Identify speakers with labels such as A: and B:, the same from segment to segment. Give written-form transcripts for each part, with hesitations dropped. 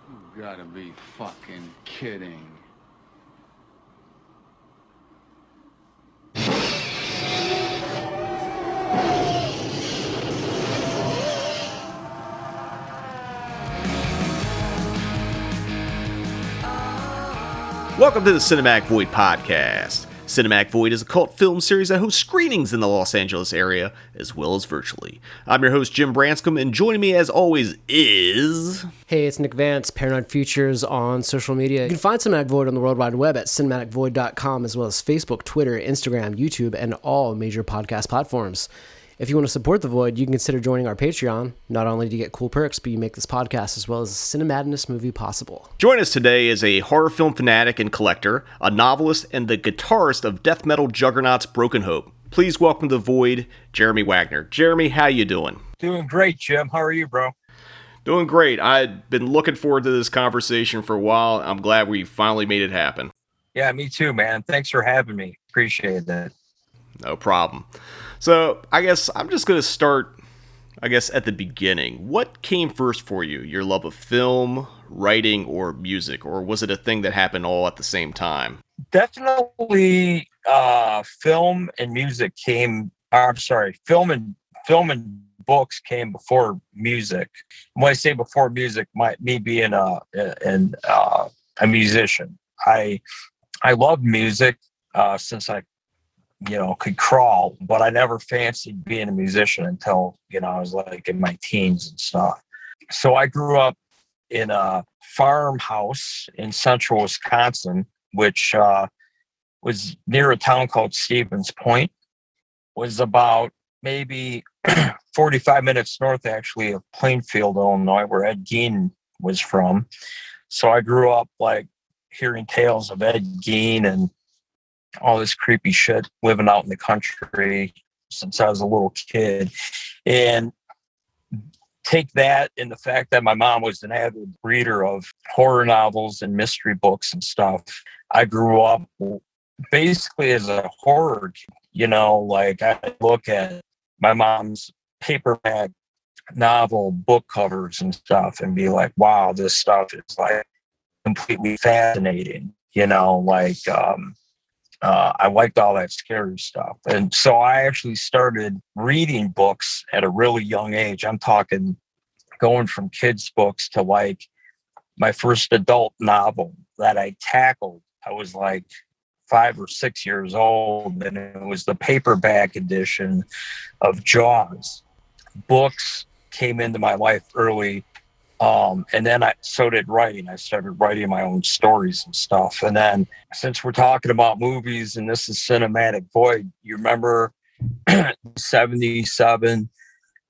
A: You gotta be fucking kidding.
B: Welcome to the Cinematic Void podcast. Cinematic Void is a cult film series that hosts screenings in the Los Angeles area, as well as virtually. I'm your host, Jim Branscombe, and joining me as always is...
C: Hey, it's Nick Vance, Paranoid Futures on social media. You can find Cinematic Void on the World Wide Web at cinematicvoid.com, as well as Facebook, Twitter, Instagram, YouTube, and all major podcast platforms. If you want to support The Void, you can consider joining our Patreon. Not only do you get cool perks, but you make this podcast as well as a Cinemadness movie possible.
B: Join us today is a horror film fanatic and collector, a novelist, and the guitarist of death metal juggernauts Broken Hope. Please welcome to The Void, Jeremy Wagner. Jeremy, how you doing?
D: Doing great, Jim. How are you, bro?
B: Doing great. I've been looking forward to this conversation for a while. I'm glad we finally made it happen.
D: Yeah, me too, man. Thanks for having me. Appreciate that.
B: No problem. So, I guess I'm just going to start, at the beginning. What came first for you? Your love of film, writing, or music? Or was it a thing that happened all at the same time?
D: Definitely film and music came, film and books came before music. When I say before music, me being a musician. I love music since I could crawl, but I never fancied being a musician until, I was like in my teens and stuff. So I grew up in a farmhouse in central Wisconsin, which was near a town called Stevens Point. Was about maybe 45 minutes north, actually, of Plainfield, Illinois, where Ed Gein was from. So I grew up like hearing tales of Ed Gein and all this creepy shit living out in the country since I was a little kid. And take that and the fact that my mom was an avid reader of horror novels and mystery books and stuff. I grew up basically as a horror kid, like I look at my mom's paperback novel book covers and stuff and be like, wow, this stuff is like completely fascinating, I liked all that scary stuff. And so I actually started reading books at a really young age. I'm talking going from kids' books to like my first adult novel that I tackled. I was like 5 or 6 years old, and it was the paperback edition of Jaws. Books came into my life early. And then so did writing. I started writing my own stories and stuff. And then since we're talking about movies and this is Cinematic Void, you remember 77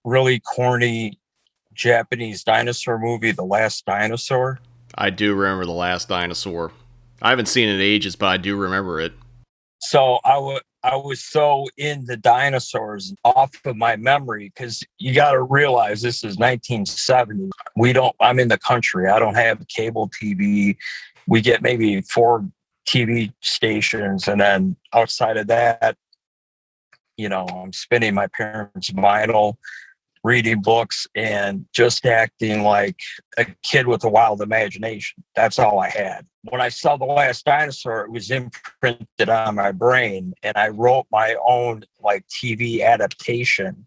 D: really corny Japanese dinosaur movie, The Last Dinosaur?
B: I do remember The Last Dinosaur. I haven't seen it in ages, but I do remember it.
D: So I was so into dinosaurs off of my memory, because you got to realize this is 1970. I'm in the country. I don't have cable TV. We get maybe 4 TV stations. And then outside of that, I'm spinning my parents' vinyl, reading books, and just acting like a kid with a wild imagination. That's all I had. When I saw The Last Dinosaur, it was imprinted on my brain, and I wrote my own like TV adaptation,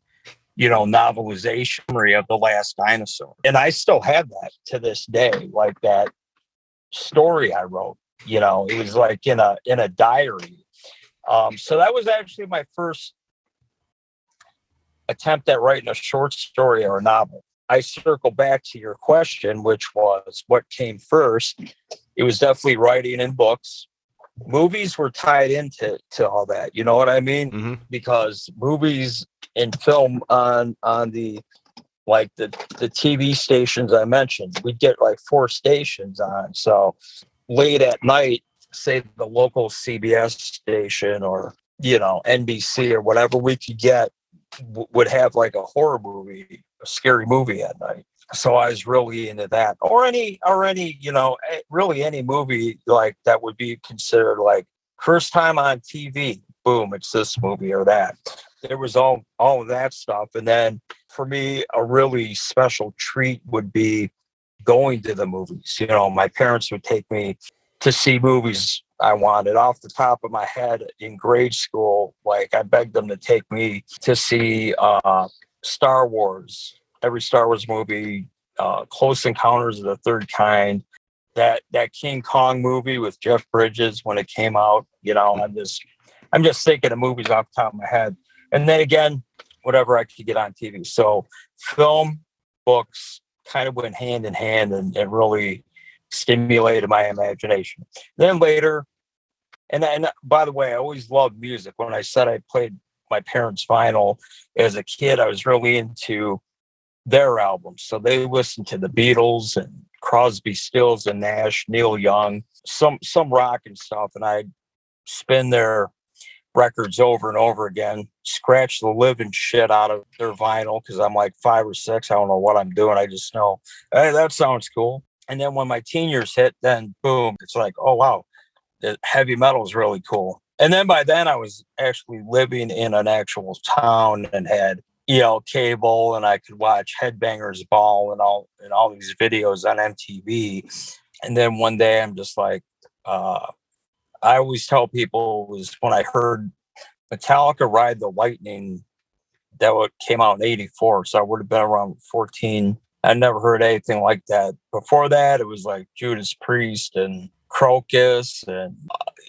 D: novelization of The Last Dinosaur. And I still have that to this day, like that story I wrote. It was like in a diary. So that was actually my first attempt at writing a short story or a novel. I circle back to your question, which was what came first. It was definitely writing and books. Movies were tied into all that. You know what I mean?
B: Mm-hmm.
D: Because movies and film on the TV stations I mentioned, we'd get like 4 stations on. So late at night, say the local CBS station or, NBC or whatever we could get would have like a horror movie, a scary movie at night. So I was really into that, or any, really any movie like that would be considered like first time on TV. Boom, it's this movie or that. There was all of that stuff. And then for me, a really special treat would be going to the movies. You know, my parents would take me to see movies I wanted. Off the top of my head, in grade school, like I begged them to take me to see Star Wars, every Star Wars movie, Close Encounters of the Third Kind, that King Kong movie with Jeff Bridges when it came out. You know, I'm just thinking of movies off the top of my head. And then again, whatever I could get on TV. So film, books kind of went hand in hand and really stimulated my imagination. Then later, and by the way, I always loved music. When I said I played my parents' vinyl as a kid, I was really into their albums. So they listened to the Beatles and Crosby, Stills and Nash, Neil Young, some rock and stuff. And I'd spin their records over and over again, scratch the living shit out of their vinyl because I'm like 5 or 6. I don't know what I'm doing. I just know, hey, that sounds cool. And then when my teen years hit, then boom, it's like, oh, wow, the heavy metal is really cool. And then by then I was actually living in an actual town and had, you know, cable, and I could watch Headbangers Ball and all these videos on MTV. And then one day I'm just like, I always tell people was when I heard Metallica Ride the Lightning, that came out in 84. So I would have been around 14. I never heard anything like that. Before that, it was like Judas Priest and Crocus and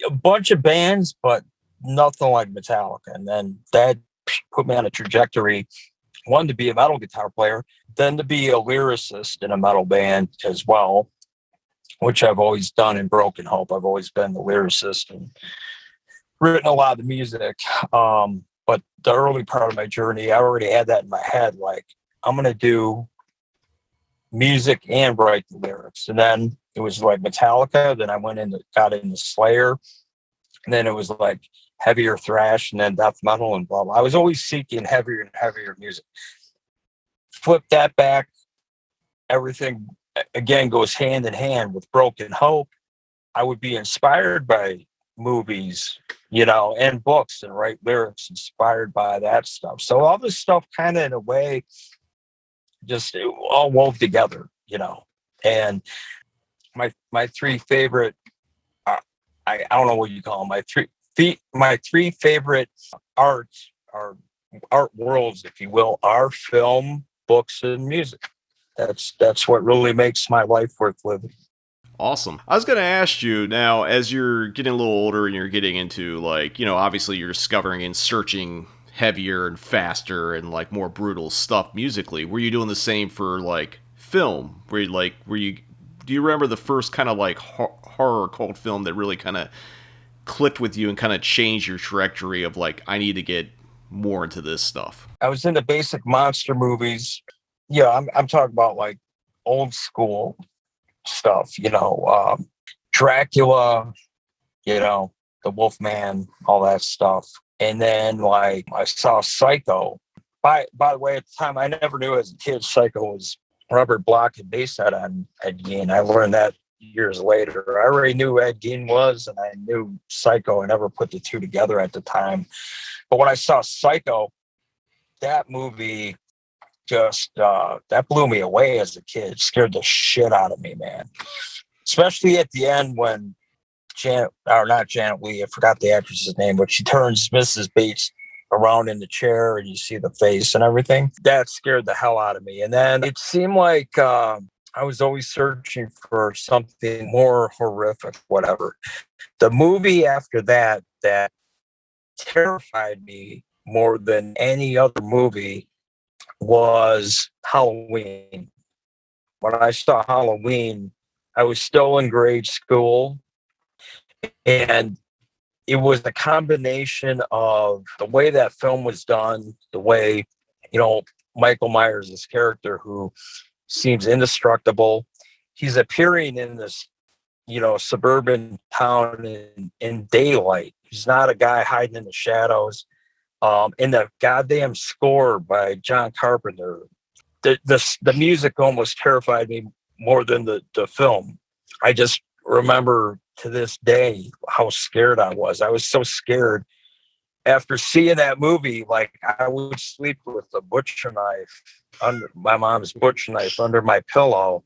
D: a bunch of bands, but nothing like Metallica. And then that put me on a trajectory, one, to be a metal guitar player, then to be a lyricist in a metal band as well, which I've always done in Broken Hope. I've always been the lyricist and written a lot of the music. But the early part of my journey, I already had that in my head. Like, I'm going to do music and write the lyrics. And then it was like Metallica. Then I got into Slayer. And then it was like heavier thrash and then death metal and blah, blah. I was always seeking heavier and heavier music. Flip that back. Everything again goes hand in hand with Broken Hope. I would be inspired by movies, you know, and books and write lyrics inspired by that stuff. So all this stuff kind of in a way just all wove together, you know. And my three favorite, I don't know what you call them, my three favorite art worlds, if you will, are film, books, and music. That's what really makes my life worth living.
B: Awesome. I was going to ask you now, as you're getting a little older and you're getting into, like, you know, obviously you're discovering and searching heavier and faster and like more brutal stuff musically. Were you doing the same for like film? Do you remember the first kind of like horror cult film that really kind of clicked with you and kind of changed your trajectory of like, I need to get more into this stuff?
D: I was into basic monster movies. Yeah, I'm talking about like old school stuff, you know, Dracula, you know, the Wolfman, all that stuff. And then like I saw Psycho. By the way, at the time I never knew as a kid Psycho was Robert Bloch had based that on Ed Gein. I learned that years later. I already knew who Ed Gein was and I knew Psycho. I never put the two together at the time. But when I saw Psycho, that movie just that blew me away as a kid. It scared the shit out of me, man. Especially at the end when not Janet Leigh, I forgot the actress's name, but she turns Mrs. Bates around in the chair and you see the face and everything. That scared the hell out of me. And then it seemed like I was always searching for something more horrific, whatever. The movie after that terrified me more than any other movie was Halloween. When I saw Halloween, I was still in grade school, and it was a combination of the way that film was done, the way, you know, Michael Myers' character, who seems indestructible, he's appearing in this, you know, suburban town in daylight. He's not a guy hiding in the shadows. And the goddamn score by John Carpenter, the music almost terrified me more than the film. I just remember to this day how scared I was. I was so scared. After seeing that movie, like I would sleep with a butcher knife under my mom's butcher knife under my pillow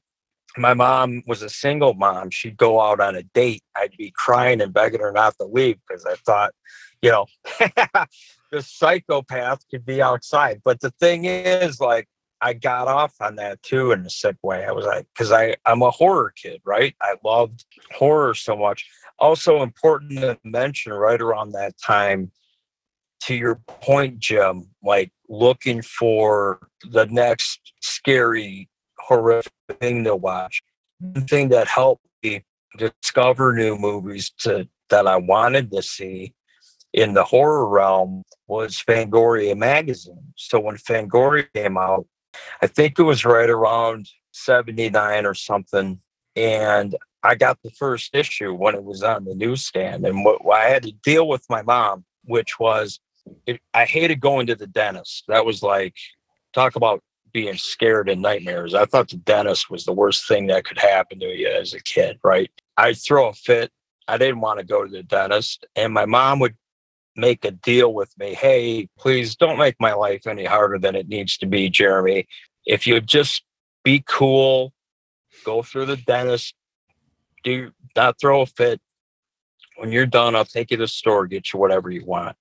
D: my mom was a single mom. She'd go out on a date. I'd be crying and begging her not to leave because I thought, you know, this psychopath could be outside. But the thing is, like, I got off on that too in a sick way. I was like, because I'm a horror kid, right? I loved horror so much. Also important to mention right around that time, to your point, Jim, like looking for the next scary, horrific thing to watch. The thing that helped me discover new movies that I wanted to see in the horror realm was Fangoria magazine. So when Fangoria came out, I think it was right around 79 or something. And I got the first issue when it was on the newsstand. And what I had to deal with my mom, which was, I hated going to the dentist. That was like, talk about being scared and nightmares. I thought the dentist was the worst thing that could happen to you as a kid, right? I'd throw a fit. I didn't want to go to the dentist. And my mom would make a deal with me. Hey, please don't make my life any harder than it needs to be, Jeremy. If you would just be cool, go through the dentist, do not throw a fit. When you're done, I'll take you to the store, get you whatever you want.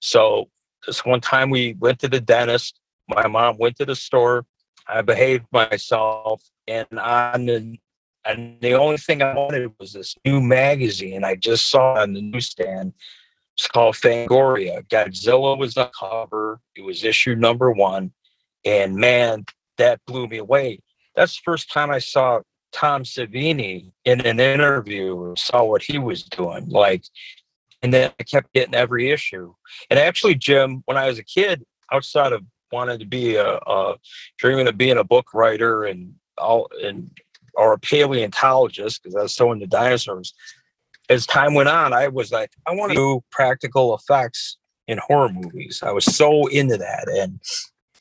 D: So this one time we went to the dentist. My mom went to the store. I behaved myself. And the only thing I wanted was this new magazine I just saw on the newsstand. It's called Fangoria. Godzilla was the cover. It was issue number 1. And man, that blew me away. That's the first time I saw Tom Savini in an interview, saw what he was doing. Like, and then I kept getting every issue. And actually, Jim, when I was a kid, outside of wanting to be dreaming of being a book writer or a paleontologist, because I was so into dinosaurs, as time went on, I was like, I want to do practical effects in horror movies. I was so into that and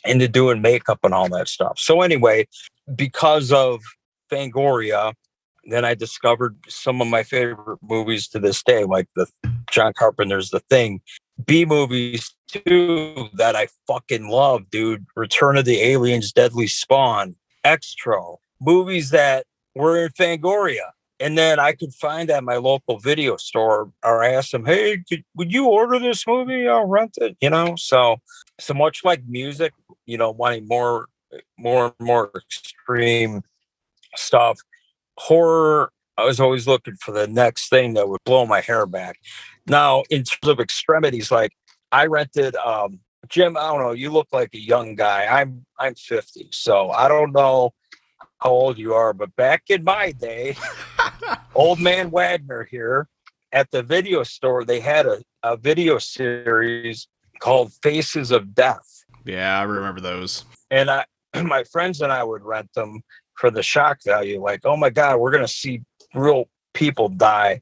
D: into doing makeup and all that stuff. So anyway, because of Fangoria, then I discovered some of my favorite movies to this day, like the John Carpenter's The Thing. B movies too that I fucking love, dude. Return of the Aliens, Deadly Spawn, Extro, movies that were in Fangoria. And then I could find at my local video store or ask them, hey, would you order this movie? I'll rent it, you know? So much like music, you know, wanting more and more extreme stuff. Horror, I was always looking for the next thing that would blow my hair back. Now, in terms of extremities, like I rented, Jim, I don't know, you look like a young guy. I'm 50, so I don't know how old you are, but back in my day, old man Wagner here at the video store, they had a video series called Faces of Death.
B: Yeah, I remember those.
D: And my friends and I would rent them for the shock value. Like, oh my God, we're going to see real people die.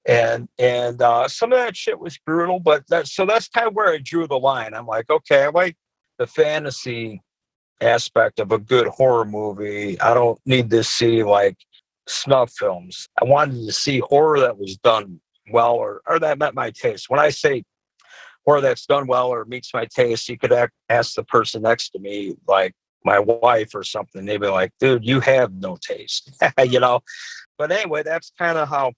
D: And some of that shit was brutal, but that's kind of where I drew the line. I'm like, okay, I like the fantasy aspect of a good horror movie. I don't need to see like snuff films. I wanted to see horror that was done well or that met my taste. When I say horror that's done well or meets my taste, you could ask the person next to me, like my wife or something. They'd be like, dude, you have no taste, you know? But anyway, that's kind of how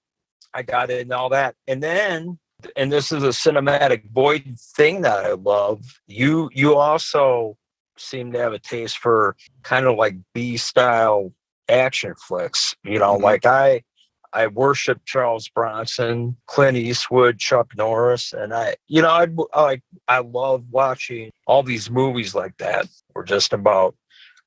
D: I got into all that. And then, and this is a cinematic void thing that I love. You also seem to have a taste for kind of like B-style action flicks. You know, like I worship Charles Bronson, Clint Eastwood, Chuck Norris, and I love watching all these movies like that. We're just about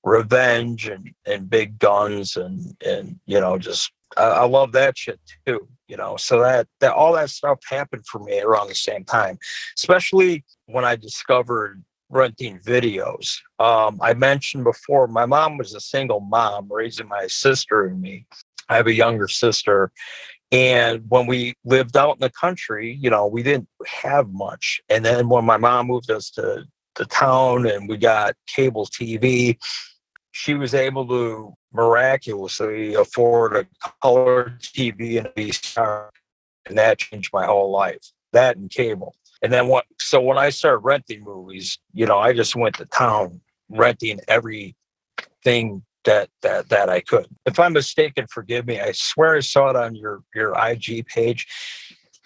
D: revenge and big guns and you know, just I love that shit too. You know, so that all that stuff happened for me around the same time, especially when I discovered renting videos. I mentioned before, my mom was a single mom raising my sister and me. I have a younger sister. And when we lived out in the country, you know, we didn't have much. And then when my mom moved us to town and we got cable TV, she was able to miraculously afford a color TV and a VCR. And that changed my whole life, that and cable. And then when I started renting movies, you know, I just went to town renting everything that I could. If I'm mistaken, forgive me. I swear I saw it on your IG page.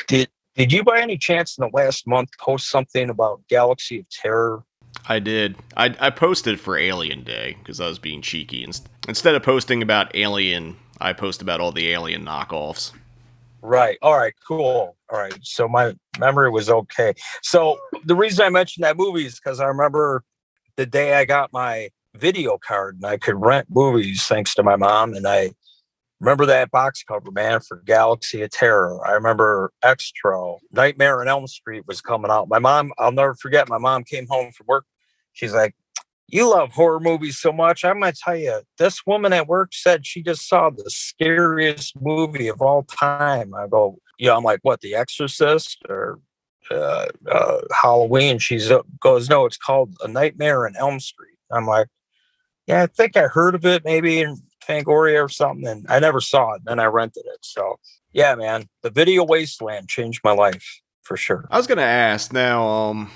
D: Did you by any chance in the last month post something about Galaxy of Terror?
B: I did. I posted for Alien Day because I was being cheeky. Instead of posting about Alien, I post about all the Alien knockoffs.
D: Right. All right. Cool. All right. So my memory was okay. So the reason I mentioned that movie is because I remember the day I got my video card and I could rent movies thanks to my mom. And I remember that box cover, man, for Galaxy of Terror. I remember Extra, Nightmare on Elm Street was coming out. My mom, I'll never forget, my mom came home from work. She's like, "You love horror movies so much. I'm going to tell you, this woman at work said she just saw the scariest movie of all time." I go, I'm like, "What, The Exorcist or Halloween?" She goes, "No, it's called A Nightmare on Elm Street." I'm like, "Yeah, I think I heard of it maybe in Fangoria or something." And I never saw it. Then I rented it. So, yeah, man, the video wasteland changed my life for sure.
B: I was going to ask now,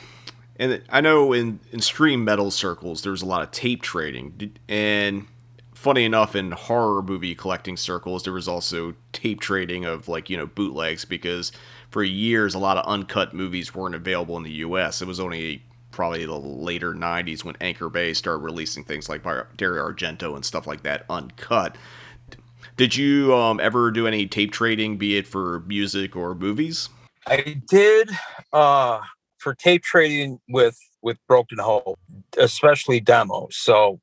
B: and I know in extreme metal circles, there's a lot of tape trading. And funny enough, in horror movie collecting circles, there was also tape trading of bootlegs, because for years, a lot of uncut movies weren't available in the U.S. It was only probably the later 90s when Anchor Bay started releasing things like Dario Argento and stuff like that uncut. Did you ever do any tape trading, be it for music or movies?
D: I did for tape trading with Broken Hope, especially demos. So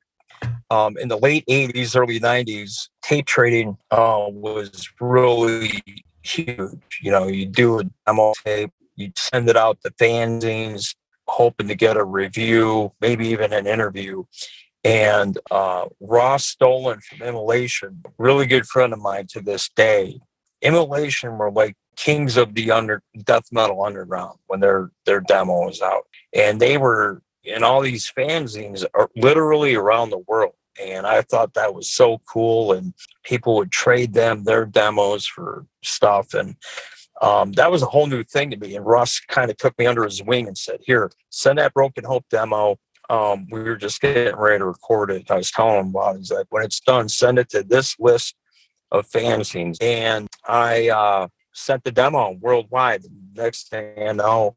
D: in the late 80s, early 90s, tape trading was really huge. You do a demo tape, you'd send it out to fanzines, hoping to get a review, maybe even an interview. And Ross Stolen from Immolation, really good friend of mine to this day. Immolation were like kings of the death metal underground when their demo was out, and they were in all these fanzines literally around the world. And I thought that was so cool, and people would trade their demos for stuff, and that was a whole new thing to me. And Russ kind of took me under his wing and said, "Here, send that Broken Hope demo." We were just getting ready to record it. I was telling him about it. He's like, "When it's done, send it to this list of fanzines." And I sent the demo worldwide. The next thing I know,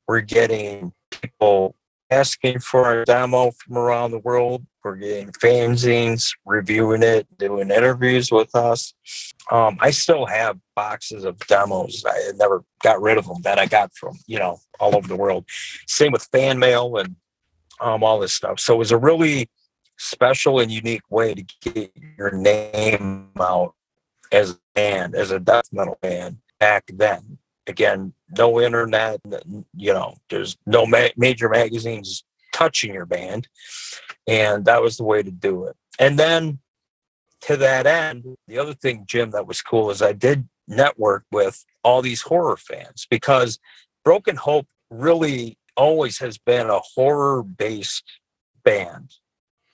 D: we're getting people asking for a demo from around the world. We're getting fanzines reviewing it, doing interviews with us. I still have boxes of demos. I never got rid of them that I got from, all over the world. Same with fan mail and all this stuff. So it was a really special and unique way to get your name out as a band, as a death metal band back then. Again, no internet, there's no major magazines touching your band. And that was the way to do it. And then to that end, the other thing, Jim, that was cool is I did network with all these horror fans, because Broken Hope really always has been a horror-based band.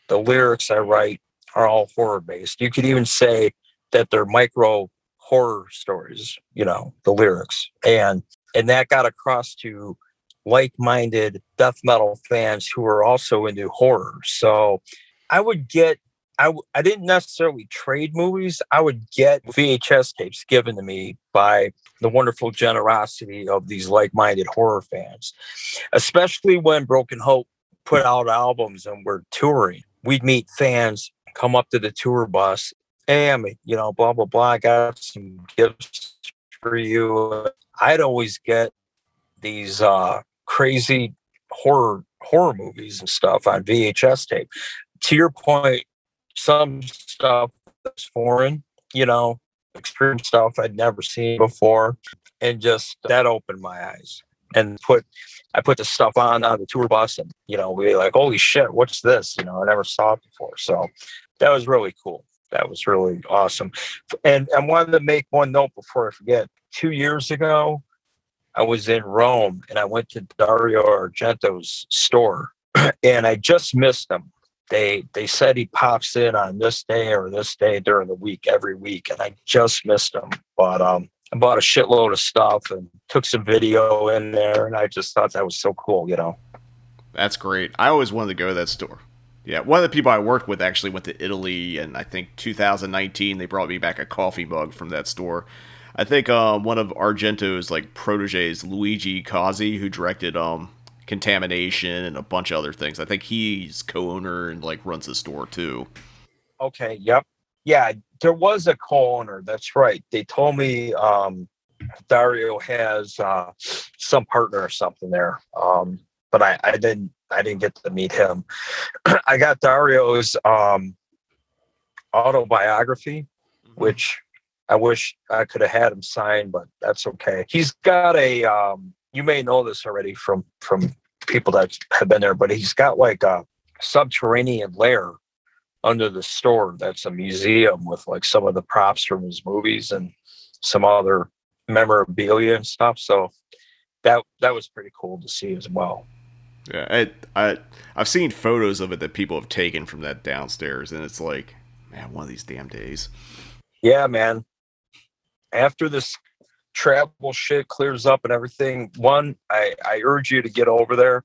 D: The lyrics I write are all horror-based. You could even say that they're micro horror stories, the lyrics. And that got across to like-minded death metal fans who are also into horror. So I would get, I didn't necessarily trade movies. I would get VHS tapes given to me by the wonderful generosity of these like-minded horror fans, especially when Broken Hope put out albums and we're touring. We'd meet fans, come up to the tour bus. "Hey, I'm, blah, blah, blah. I got some gifts for you." I'd always get these crazy horror movies and stuff on VHS tape. To your point, some stuff that's foreign, extreme stuff I'd never seen before, and just that opened my eyes. And I put the stuff on the tour bus, and we were like, "Holy shit, what's this?" I never saw it before. So that was really cool. That was really awesome. And I wanted to make one note before I forget. 2 years ago, I was in Rome and I went to Dario Argento's store and I just missed him. They said he pops in on this day or this day during the week, every week. And I just missed him. But I bought a shitload of stuff and took some video in there. And I just thought that was so cool,
B: That's great. I always wanted to go to that store. Yeah, one of the people I worked with actually went to Italy, and I think 2019 they brought me back a coffee mug from that store. I think one of Argento's like proteges, Luigi Cozzi, who directed Contamination and a bunch of other things. I think he's co-owner and like runs the store too.
D: Okay. Yep. Yeah. There was a co-owner. That's right. They told me Dario has some partner or something there. But I didn't get to meet him. I got Dario's autobiography, which I wish I could have had him sign, but that's okay. He's got a you may know this already from people that have been there, but he's got like a subterranean lair under the store that's a museum with like some of the props from his movies and some other memorabilia and stuff. So that was pretty cool to see as well.
B: Yeah, I've seen photos of it that people have taken from that downstairs, and it's like, man, one of these damn days.
D: Yeah, man. After this travel shit clears up and everything, I urge you to get over there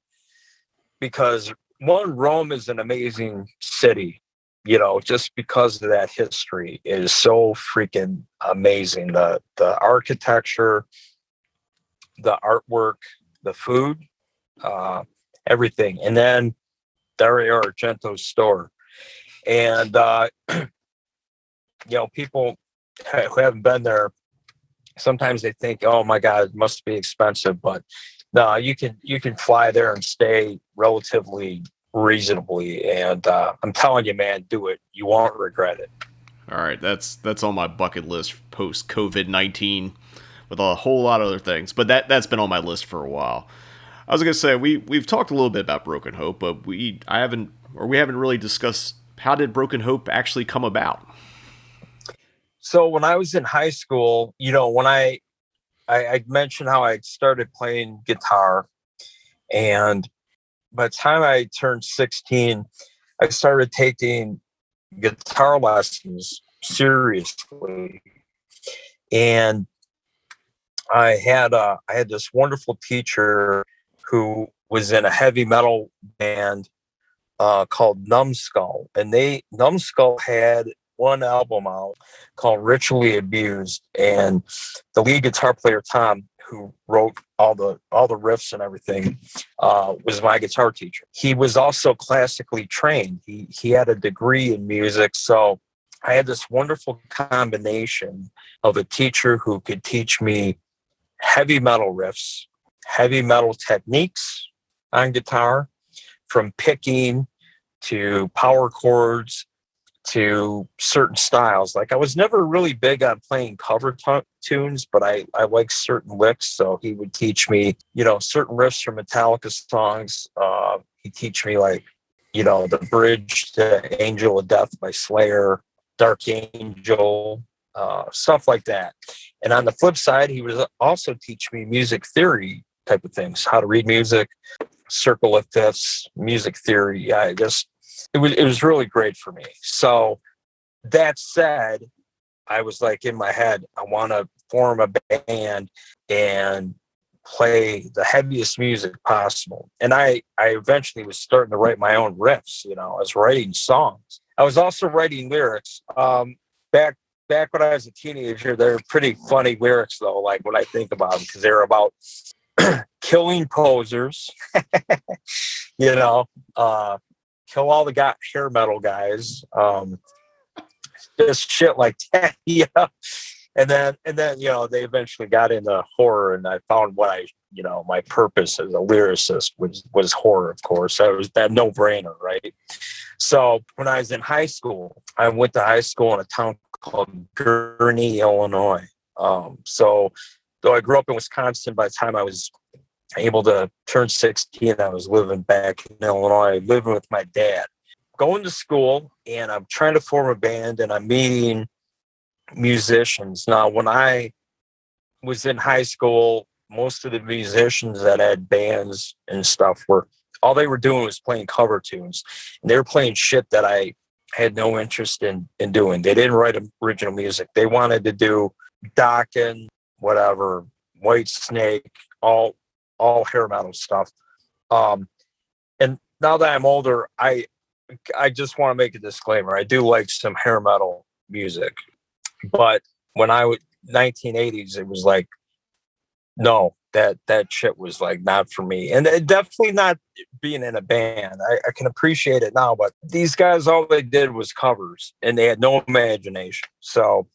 D: because Rome is an amazing city. You know, just because of that history, it is so freaking amazing. The architecture, the artwork, the food, everything. And then Dario Argento's store. And, people who haven't been there, sometimes they think, oh my God, it must be expensive. But no, you can fly there and stay relatively reasonably. And I'm telling you, man, do it. You won't regret it.
B: All right, that's on my bucket list post COVID-19 with a whole lot of other things. But that's been on my list for a while. I was gonna say we've talked a little bit about Broken Hope, but we haven't really discussed how did Broken Hope actually come about.
D: So when I was in high school, when I mentioned how I started playing guitar, and by the time I turned 16, I started taking guitar lessons seriously, and I had this wonderful teacher who was in a heavy metal band called Numbskull, and Numbskull had one album out called Ritually Abused, and the lead guitar player Tom, who wrote all the riffs and everything, was my guitar teacher. He was also classically trained. He had a degree in music, so I had this wonderful combination of a teacher who could teach me heavy metal riffs, heavy metal techniques on guitar, from picking to power chords to certain styles. Like I was never really big on playing cover tunes, but I like certain licks. So he would teach me, certain riffs from Metallica songs. He'd teach me the bridge to Angel of Death by Slayer, Dark Angel, stuff like that. And on the flip side, he would also teach me music theory type of things, how to read music, circle of fifths, music theory. Yeah, it was really great for me. So that said, I was like in my head, I want to form a band and play the heaviest music possible. And I eventually was starting to write my own riffs. I was writing songs. I was also writing lyrics. Back when I was a teenager, they're pretty funny lyrics though, like when I think about them, because they're about killing posers, kill all the hair metal guys, just shit like that. And then they eventually got into horror, and I found my purpose as a lyricist was horror, of course. That was that no-brainer, right? So when I was in high school, I went to high school in a town called Gurnee, Illinois. So though I grew up in Wisconsin, by the time I was able to turn 16, I was living back in Illinois, living with my dad, going to school, and I'm trying to form a band, and I'm meeting musicians. Now, when I was in high school, most of the musicians that had bands and stuff all they were doing was playing cover tunes, and they were playing shit that I had no interest in doing. They didn't write original music. They wanted to do Dokken, whatever, White Snake, all hair metal stuff. And now that I'm older, I I just want to make a disclaimer. I do like some hair metal music, but when I was 1980s, it was like, no, that shit was like not for me. And definitely not being in a band. I can appreciate it now, but these guys, all they did was covers and they had no imagination. So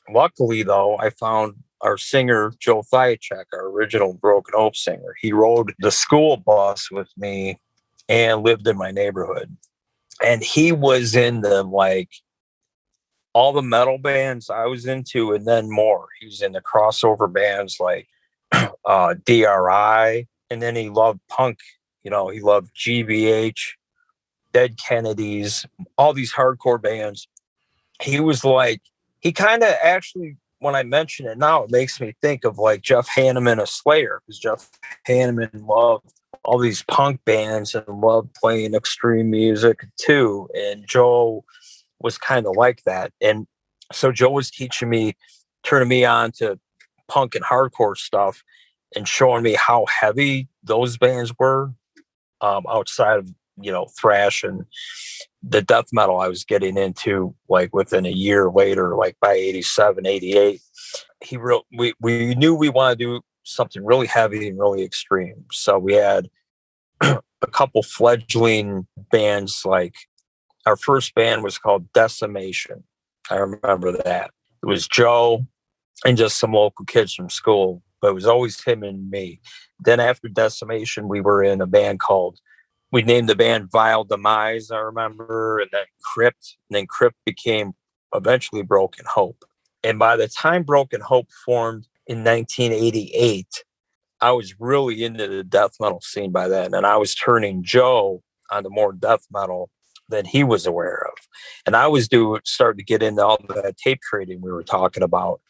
D: luckily, though, I found our singer, Joe Thiacek, our original Broken Hope singer. He rode the school bus with me and lived in my neighborhood. And he was in the like all the metal bands I was into and then more. He was in the crossover bands like DRI, and then he loved punk. You know, he loved GBH, Dead Kennedys, all these hardcore bands. He was like, he kind of actually, when I mention it now, it makes me think of like Jeff Hanneman of Slayer, because Jeff Hanneman loved all these punk bands and loved playing extreme music too. And Joe was kind of like that. And so Joe was teaching me, turning me on to punk and hardcore stuff and showing me how heavy those bands were, outside of, you know, thrash and the death metal I was getting into like within a year later, like by 87, 88. We knew we wanted to do something really heavy and really extreme. So we had a couple fledgling bands. Like our first band was called Decimation. I remember that. It was Joe and just some local kids from school, but it was always him and me. Then after Decimation, we were in a band we named the band Vile Demise, I remember, and then Crypt. And then Crypt became eventually Broken Hope. And by the time Broken Hope formed in 1988, I was really into the death metal scene by then. And I was turning Joe onto more death metal than he was aware of. And I was starting to get into all the tape trading we were talking about.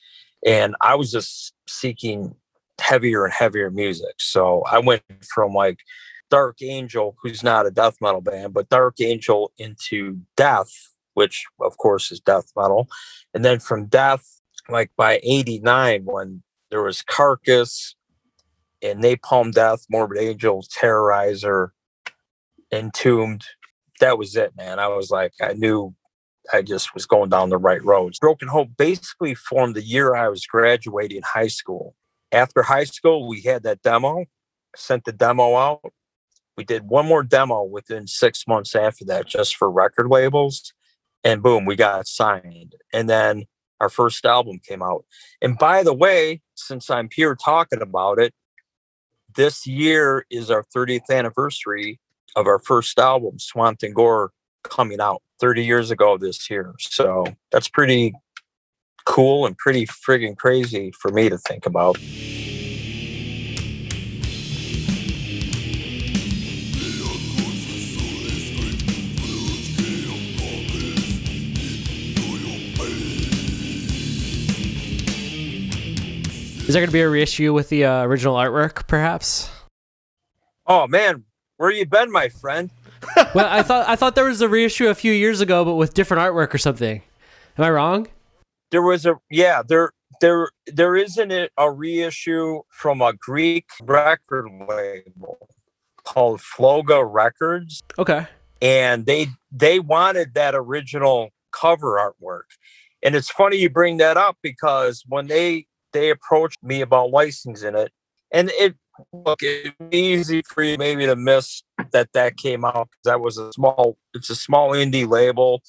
D: And I was just seeking heavier and heavier music. So I went from like Dark Angel, who's not a death metal band, but Dark Angel into Death, which of course is death metal. And then from Death, like by 89, when there was Carcass and Napalm Death, Morbid Angel, Terrorizer, Entombed, that was it, man. I was like, I knew I just was going down the right roads. Broken Hope basically formed the year I was graduating high school. After high school, we had that demo, sent the demo out. We did one more demo within 6 months after that, just for record labels. And boom, we got signed. And then our first album came out. And by the way, since I'm here talking about it, this year is our 30th anniversary of our first album, Swamp and Gore, coming out 30 years ago this year. So that's pretty cool and pretty friggin' crazy for me to think about.
C: Is there going to be a reissue with the original artwork, perhaps?
D: Oh man, where you been, my friend?
C: Well, I thought there was a reissue a few years ago, but with different artwork or something. Am I wrong?
D: There was there isn't a reissue from a Greek record label called Floga Records.
C: Okay.
D: And they wanted that original cover artwork. And it's funny you bring that up, because when they approached me about licensing it, and it'd be easy for you maybe to miss that came out, because that was it's a small indie label,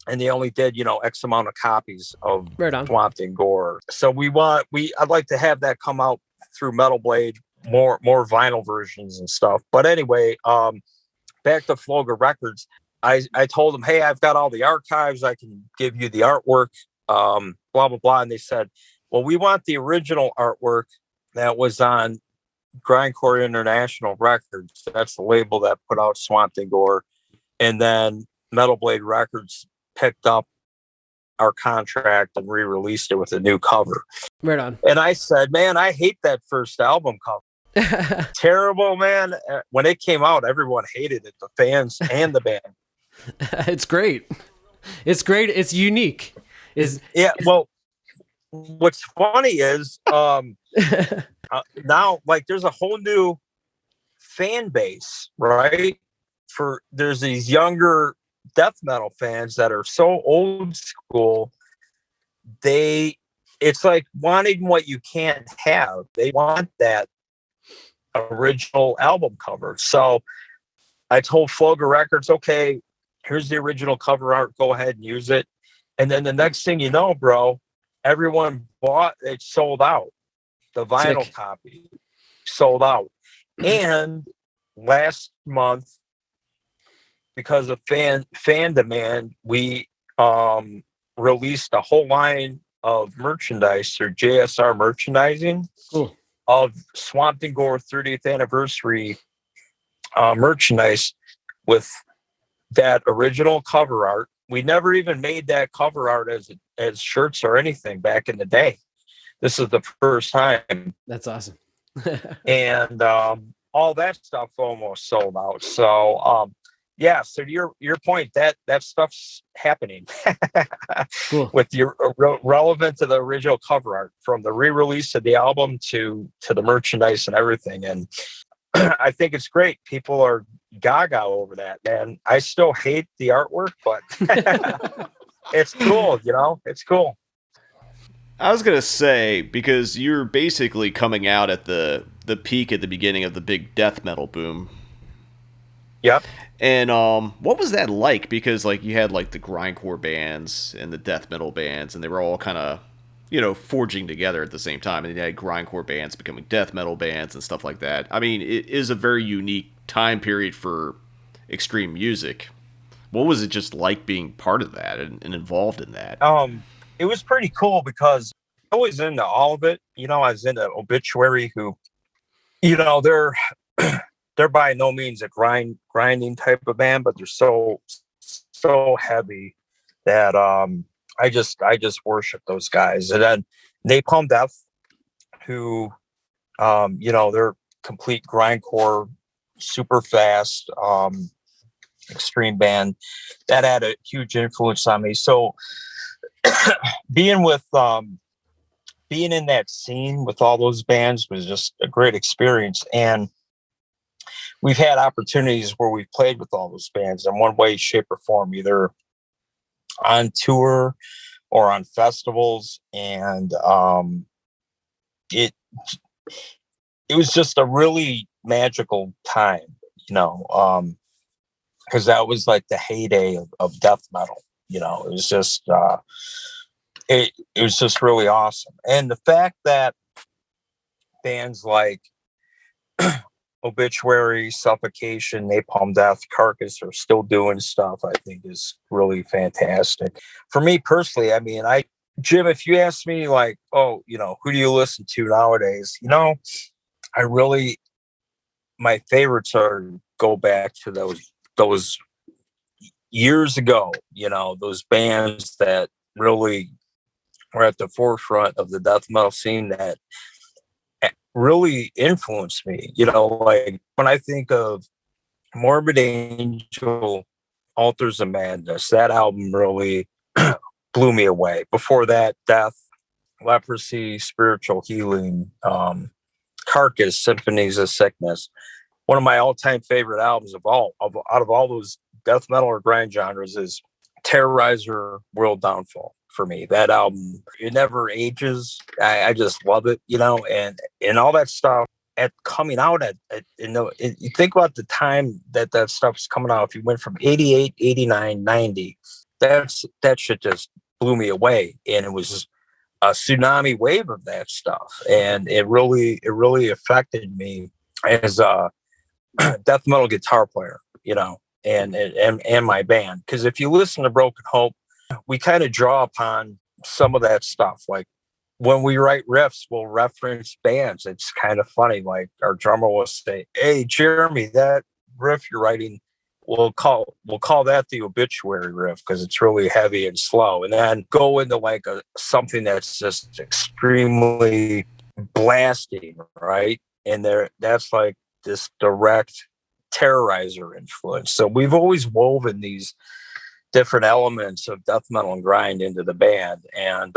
D: and they only did, X amount of copies of Swamp and Gore. So I'd like to have that come out through Metal Blade, more vinyl versions and stuff. But anyway, back to Floga Records. I told them, hey, I've got all the archives. I can give you the artwork, blah, blah, blah. And they said, well, we want the original artwork that was on Grindcore International Records. That's the label that put out Swamp and Gore. And then Metal Blade Records picked up our contract and re-released it with a new cover.
C: Right on.
D: And I said, man, I hate that first album cover. Terrible, man. When it came out, everyone hated it, the fans and the band.
C: It's great. It's great. It's unique.
D: Well, what's funny is now, like, there's a whole new fan base, right, there's these younger death metal fans that are so old school. It's like wanting what you can't have. They want that original album cover. So I told Floga Records, okay, here's the original cover art. Go ahead and use it. And then the next thing you know, bro, everyone bought it, sold out. The vinyl copy sold out. And last month, because of fan demand, we released a whole line of merchandise through JSR Merchandising.
C: Cool.
D: Of Swamp and Gore 30th anniversary merchandise with that original cover art. We never even made that cover art as shirts or anything back in the day. This is the first time.
C: That's awesome.
D: And all that stuff almost sold out. So yeah, so to your point, that stuff's happening.
C: Cool.
D: With your relevant to the original cover art, from the re-release of the album to the merchandise and everything. And I think it's great. People are gaga over that, man. I still hate the artwork, but it's cool, it's cool.
B: I was going to say, because you're basically coming out at the peak at the beginning of the big death metal boom.
D: Yep.
B: And what was that like? Because like you had like the grindcore bands and the death metal bands, and they were all kind of, forging together at the same time. And you had grindcore bands becoming death metal bands and stuff like that. I mean, it is a very unique time period for extreme music. What was it just like being part of that and involved in that?
D: It was pretty cool because I was into all of it. I was into Obituary, who, they're by no means a grinding type of band, but they're so heavy that I just worship those guys. And then Napalm Death, who they're complete grindcore, super fast, extreme band that had a huge influence on me. So being in that scene with all those bands was just a great experience. And we've had opportunities where we've played with all those bands in one way, shape, or form, either on tour or on festivals. And it was just a really magical time, because that was like the heyday of death metal. It was just it was just really awesome. And the fact that bands like Obituary, Suffocation, Napalm Death, Carcass are still doing stuff, I think is really fantastic. For me personally, I mean, Jim, if you ask me like, who do you listen to nowadays? My favorites go back to those years ago, those bands that really were at the forefront of the death metal scene that really influenced me. Like when I think of Morbid Angel, Altars of Madness, that album really blew me away. Before that, Death, Leprosy, Spiritual Healing, Carcass, Symphonies of Sickness. One of my all-time favorite albums out of all those death metal or grind genres is Terrorizer, World Downfall. For me, that album, it never ages. I just love it, and all that stuff coming out you think about the time that stuff's coming out. If you went from 88, 89, 90, that shit just blew me away. And it was a tsunami wave of that stuff. And it really affected me as a death metal guitar player, and my band. Because if you listen to Broken Hope, we kind of draw upon some of that stuff. Like when we write riffs, we'll reference bands. It's kind of funny. Like our drummer will say, "Hey, Jeremy, that riff you're writing, we'll call that the Obituary riff because it's really heavy and slow." And then go into like something that's just extremely blasting, right? And that's like this direct Terrorizer influence. So we've always woven these different elements of death metal and grind into the band. And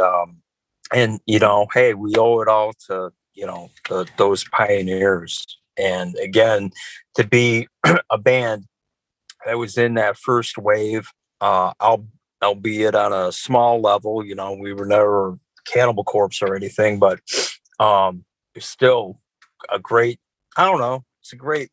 D: hey, we owe it all to, those pioneers. And again, to be a band I was in that first wave, albeit on a small level. You know, we were never Cannibal Corpse or anything, but it's still a great, I don't know, it's a great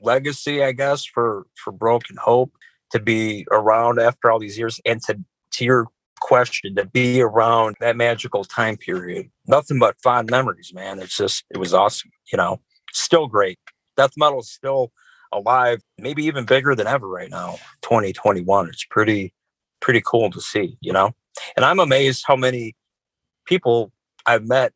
D: legacy, I guess, for Broken Hope to be around after all these years, and to your question, to be around that magical time period. Nothing but fond memories, man. It was awesome. You know, still great. Death metal is still alive, maybe even bigger than ever right now. 2021. It's pretty cool to see, you know. And I'm amazed how many people I've met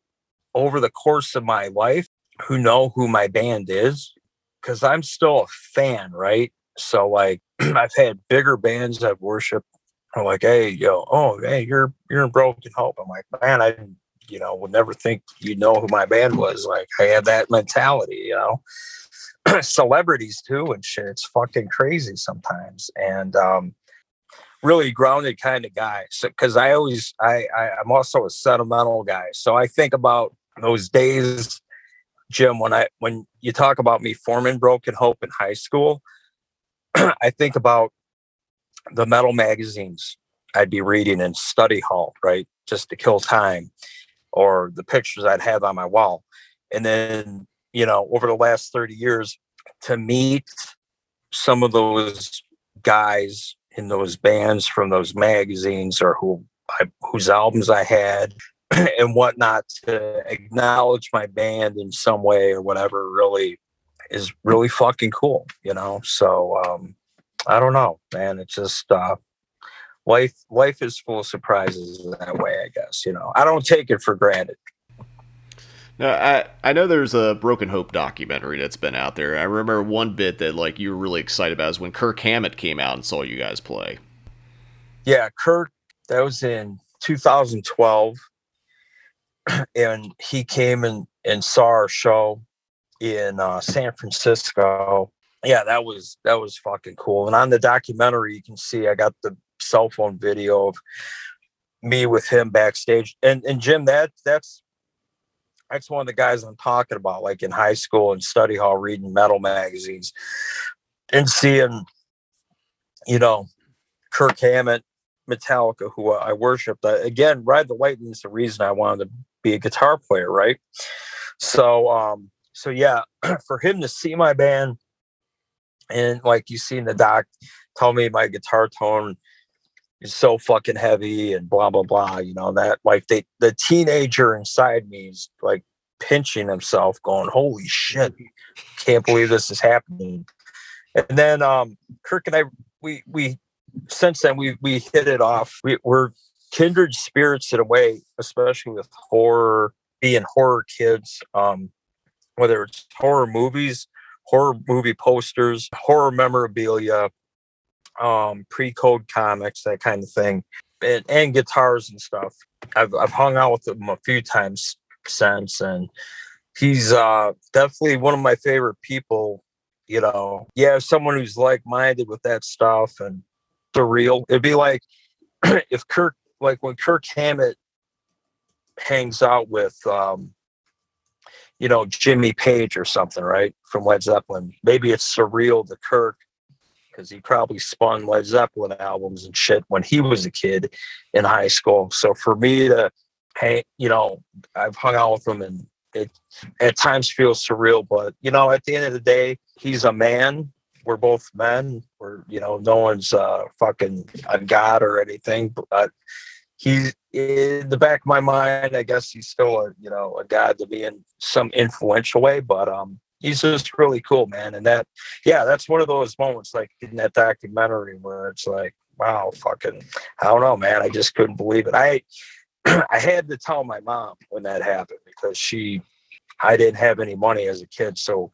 D: over the course of my life who know who my band is, because I'm still a fan, right? So like I've had bigger bands I've worshiped are like, hey, you're in Broken Hope. I'm like, man, I would never think you'd know who my band was. Like, I had that mentality, you know. Celebrities too and shit. It's fucking crazy sometimes. And really grounded kind of guy. So because I'm also a sentimental guy. So I think about those days, Jim, when you talk about me forming Broken Hope in high school, I think about the metal magazines I'd be reading in study hall, right? Just to kill time, or the pictures I'd have on my wall. And then, you know, over the last 30 years, to meet some of those guys in those bands from those magazines, or whose albums I had and whatnot, to acknowledge my band in some way or whatever, really is really fucking cool, you know? So, I don't know, man. It's just, life is full of surprises in that way, I guess, you know. I don't take it for granted.
B: Now, I know there's a Broken Hope documentary that's been out there. I remember one bit that like you were really excited about is when Kirk Hammett came out and saw you guys play.
D: Yeah, Kirk, that was in 2012. And he came and saw our show in San Francisco. Yeah, that was fucking cool. And on the documentary, you can see I got the cell phone video of me with him backstage. And Jim, that's one of the guys I'm talking about, like in high school and study hall, reading metal magazines and seeing, you know, Kirk Hammett, Metallica, who I worshiped. Again, Ride the Lightning is the reason I wanted to be a guitar player, right? So yeah, for him to see my band and, like you see in the doc, tell me my guitar tone is so fucking heavy and blah blah blah, you know, that like the teenager inside me is like pinching himself going, holy shit, can't believe this is happening. And then Kirk and I, we since then we hit it off. We're kindred spirits in a way, especially with horror, being horror kids, whether it's horror movies, horror movie posters, horror memorabilia, pre-code comics, that kind of thing, and guitars and stuff. I've hung out with him a few times since, and he's definitely one of my favorite people, you know. Yeah, someone who's like-minded with that stuff and surreal. It'd be like if when Kirk Hammett hangs out with Jimmy Page or something, right, from Led Zeppelin, maybe it's surreal to Kirk because he probably spun Led Zeppelin albums and shit when he was a kid in high school. So for me to, hey, you know, I've hung out with him and it at times feels surreal, but, you know, at the end of the day, he's a man. We're both men. We're, you know, no one's fucking a god or anything, but he's in the back of my mind. I guess he's still a god to me in some influential way, but he's just really cool, man. And that's one of those moments like in that documentary where it's like, wow, fucking, I don't know, man. I just couldn't believe it. I had to tell my mom when that happened because I didn't have any money as a kid. So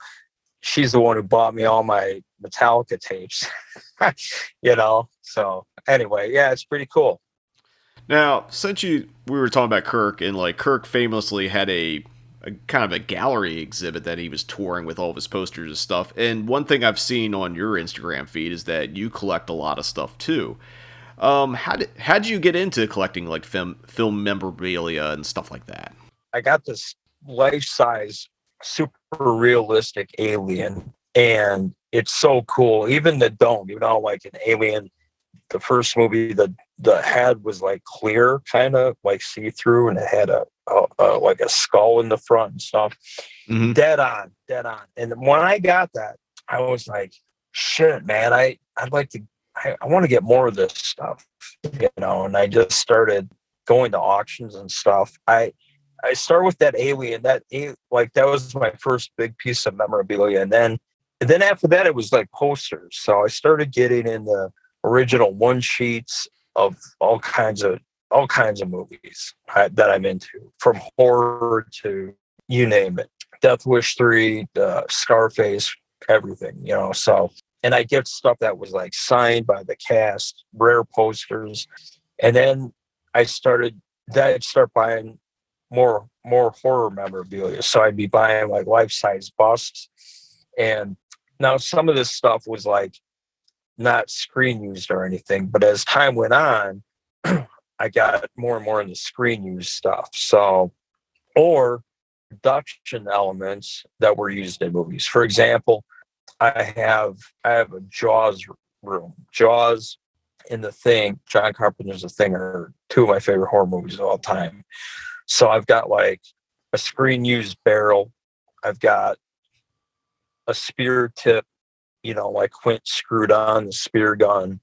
D: she's the one who bought me all my Metallica tapes, you know? So anyway, yeah, it's pretty cool.
B: Now, since we were talking about Kirk, and like Kirk famously had a kind of a gallery exhibit that he was touring with all of his posters and stuff. And one thing I've seen on your Instagram feed is that you collect a lot of stuff too. How did you get into collecting like film memorabilia and stuff like that?
D: I got this life-size, super realistic alien, and it's so cool. Even the dome, like in Alien, the first movie, the head was like clear, kind of like see-through, and it had a like a skull in the front and stuff.
B: Mm-hmm.
D: Dead on. And when I got that, I was like, shit, man, I want to get more of this stuff, and I just started going to auctions and stuff. I started with that Alien, that was my first big piece of memorabilia, and then after that it was like posters. So I started getting in the original one sheets of all kinds of movies that I'm into, from horror to you name it, Death Wish 3, Scarface, everything, so. And I get stuff that was like signed by the cast, rare posters. And then I start buying more horror memorabilia. So I'd be buying like life-size busts. And now some of this stuff was like not screen used or anything, but as time went on, I got more and more into screen used stuff. So, or production elements that were used in movies. For example, I have a Jaws room. Jaws and The Thing, John Carpenter's The Thing, are two of my favorite horror movies of all time. So I've got like a screen used barrel. I've got a spear tip, like Quint screwed on the spear gun.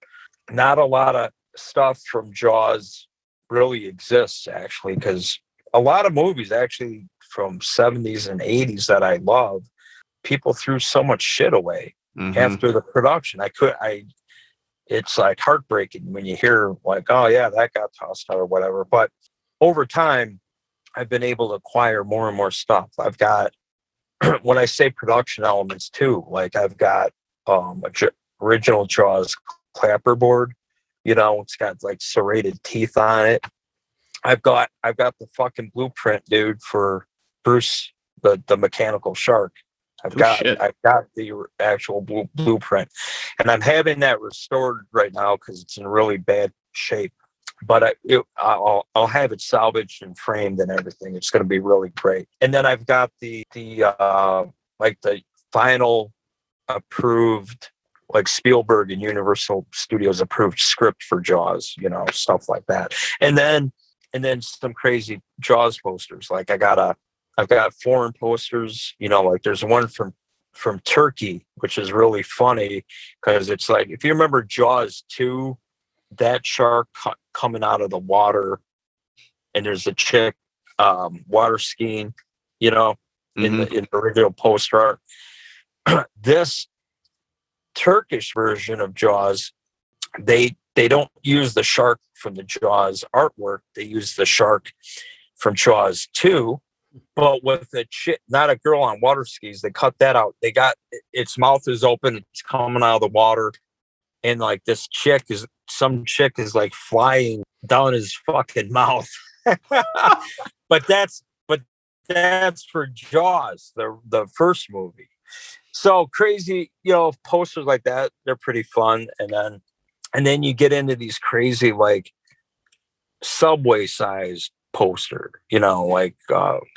D: Not a lot of stuff from Jaws really exists, actually, because a lot of movies actually from 70s and 80s that I love, people threw so much shit away after the production. It's like heartbreaking when you hear like, oh yeah, that got tossed out or whatever. But over time, I've been able to acquire more and more stuff. I've got, when I say production elements too, like I've got original Jaws clapperboard, it's got like serrated teeth on it. I've got the fucking blueprint, dude, for Bruce, the mechanical shark. I've got the actual blueprint, and I'm having that restored right now because it's in really bad shape. But I'll have it salvaged and framed and everything. It's going to be really great. And then I've got the final approved, like Spielberg and Universal Studios approved script for Jaws, stuff like that. And then some crazy Jaws posters. Like I've got foreign posters, like there's one from Turkey, which is really funny because it's like, if you remember Jaws 2, that shark coming out of the water, and there's a chick water skiing, in the original poster art. This Turkish version of Jaws, they don't use the shark from the Jaws artwork. They use the shark from Jaws 2, but with a chick, not a girl on water skis. They cut that out. They got its mouth is open. It's coming out of the water. And like some chick is like flying down his fucking mouth. But that's for Jaws, the first movie. So crazy, posters like that, they're pretty fun. And then you get into these crazy like Subway sized poster, like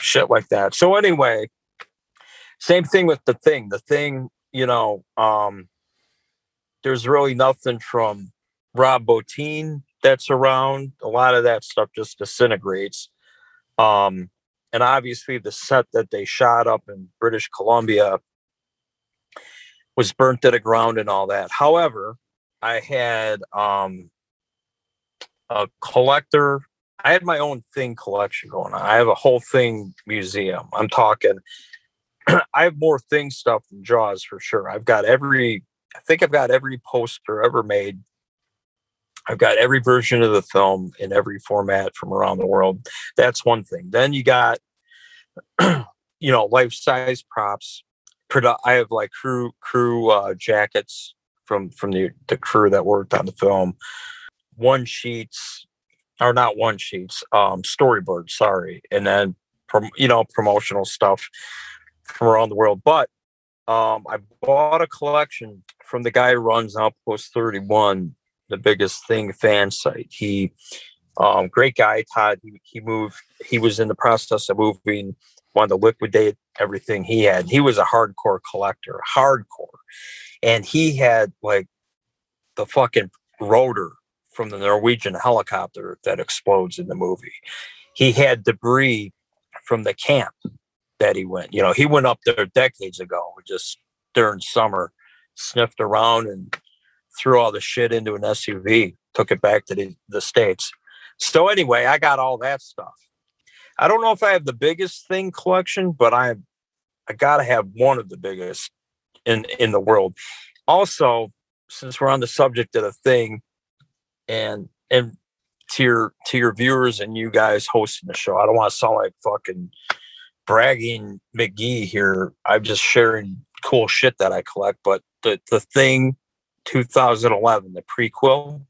D: shit like that. So anyway, same thing with The Thing. The Thing, there's really nothing from Rob Bottin that's around. A lot of that stuff just disintegrates. And obviously the set that they shot up in British Columbia was burnt to the ground and all that. However, I had a collector. I had my own Thing collection going on. I have a whole Thing museum. I'm talking, I have more Thing stuff than Jaws for sure. I think I've got every poster ever made. I've got every version of the film in every format from around the world. That's one thing. Then you got, life-size props. I have like crew jackets from the crew that worked on the film. Storyboards, sorry. And then, promotional stuff from around the world. But I bought a collection from the guy who runs Outpost 31, the biggest Thing fan site. He Great guy, Todd. He was in the process of moving, wanted to liquidate everything he had. He was a hardcore collector, and he had like the fucking rotor from the Norwegian helicopter that explodes in the movie. He had debris from the camp that he went. He went up there decades ago, just during summer, sniffed around and threw all the shit into an SUV, took it back to the States. So anyway, I got all that stuff. I don't know if I have the biggest thing collection, but I got to have one of the biggest in the world. Also, since we're on the subject of the thing, and to your viewers and you guys hosting the show, I don't want to sound like fucking bragging McGee here. I'm just sharing cool shit that I collect. But the thing 2011, the prequel,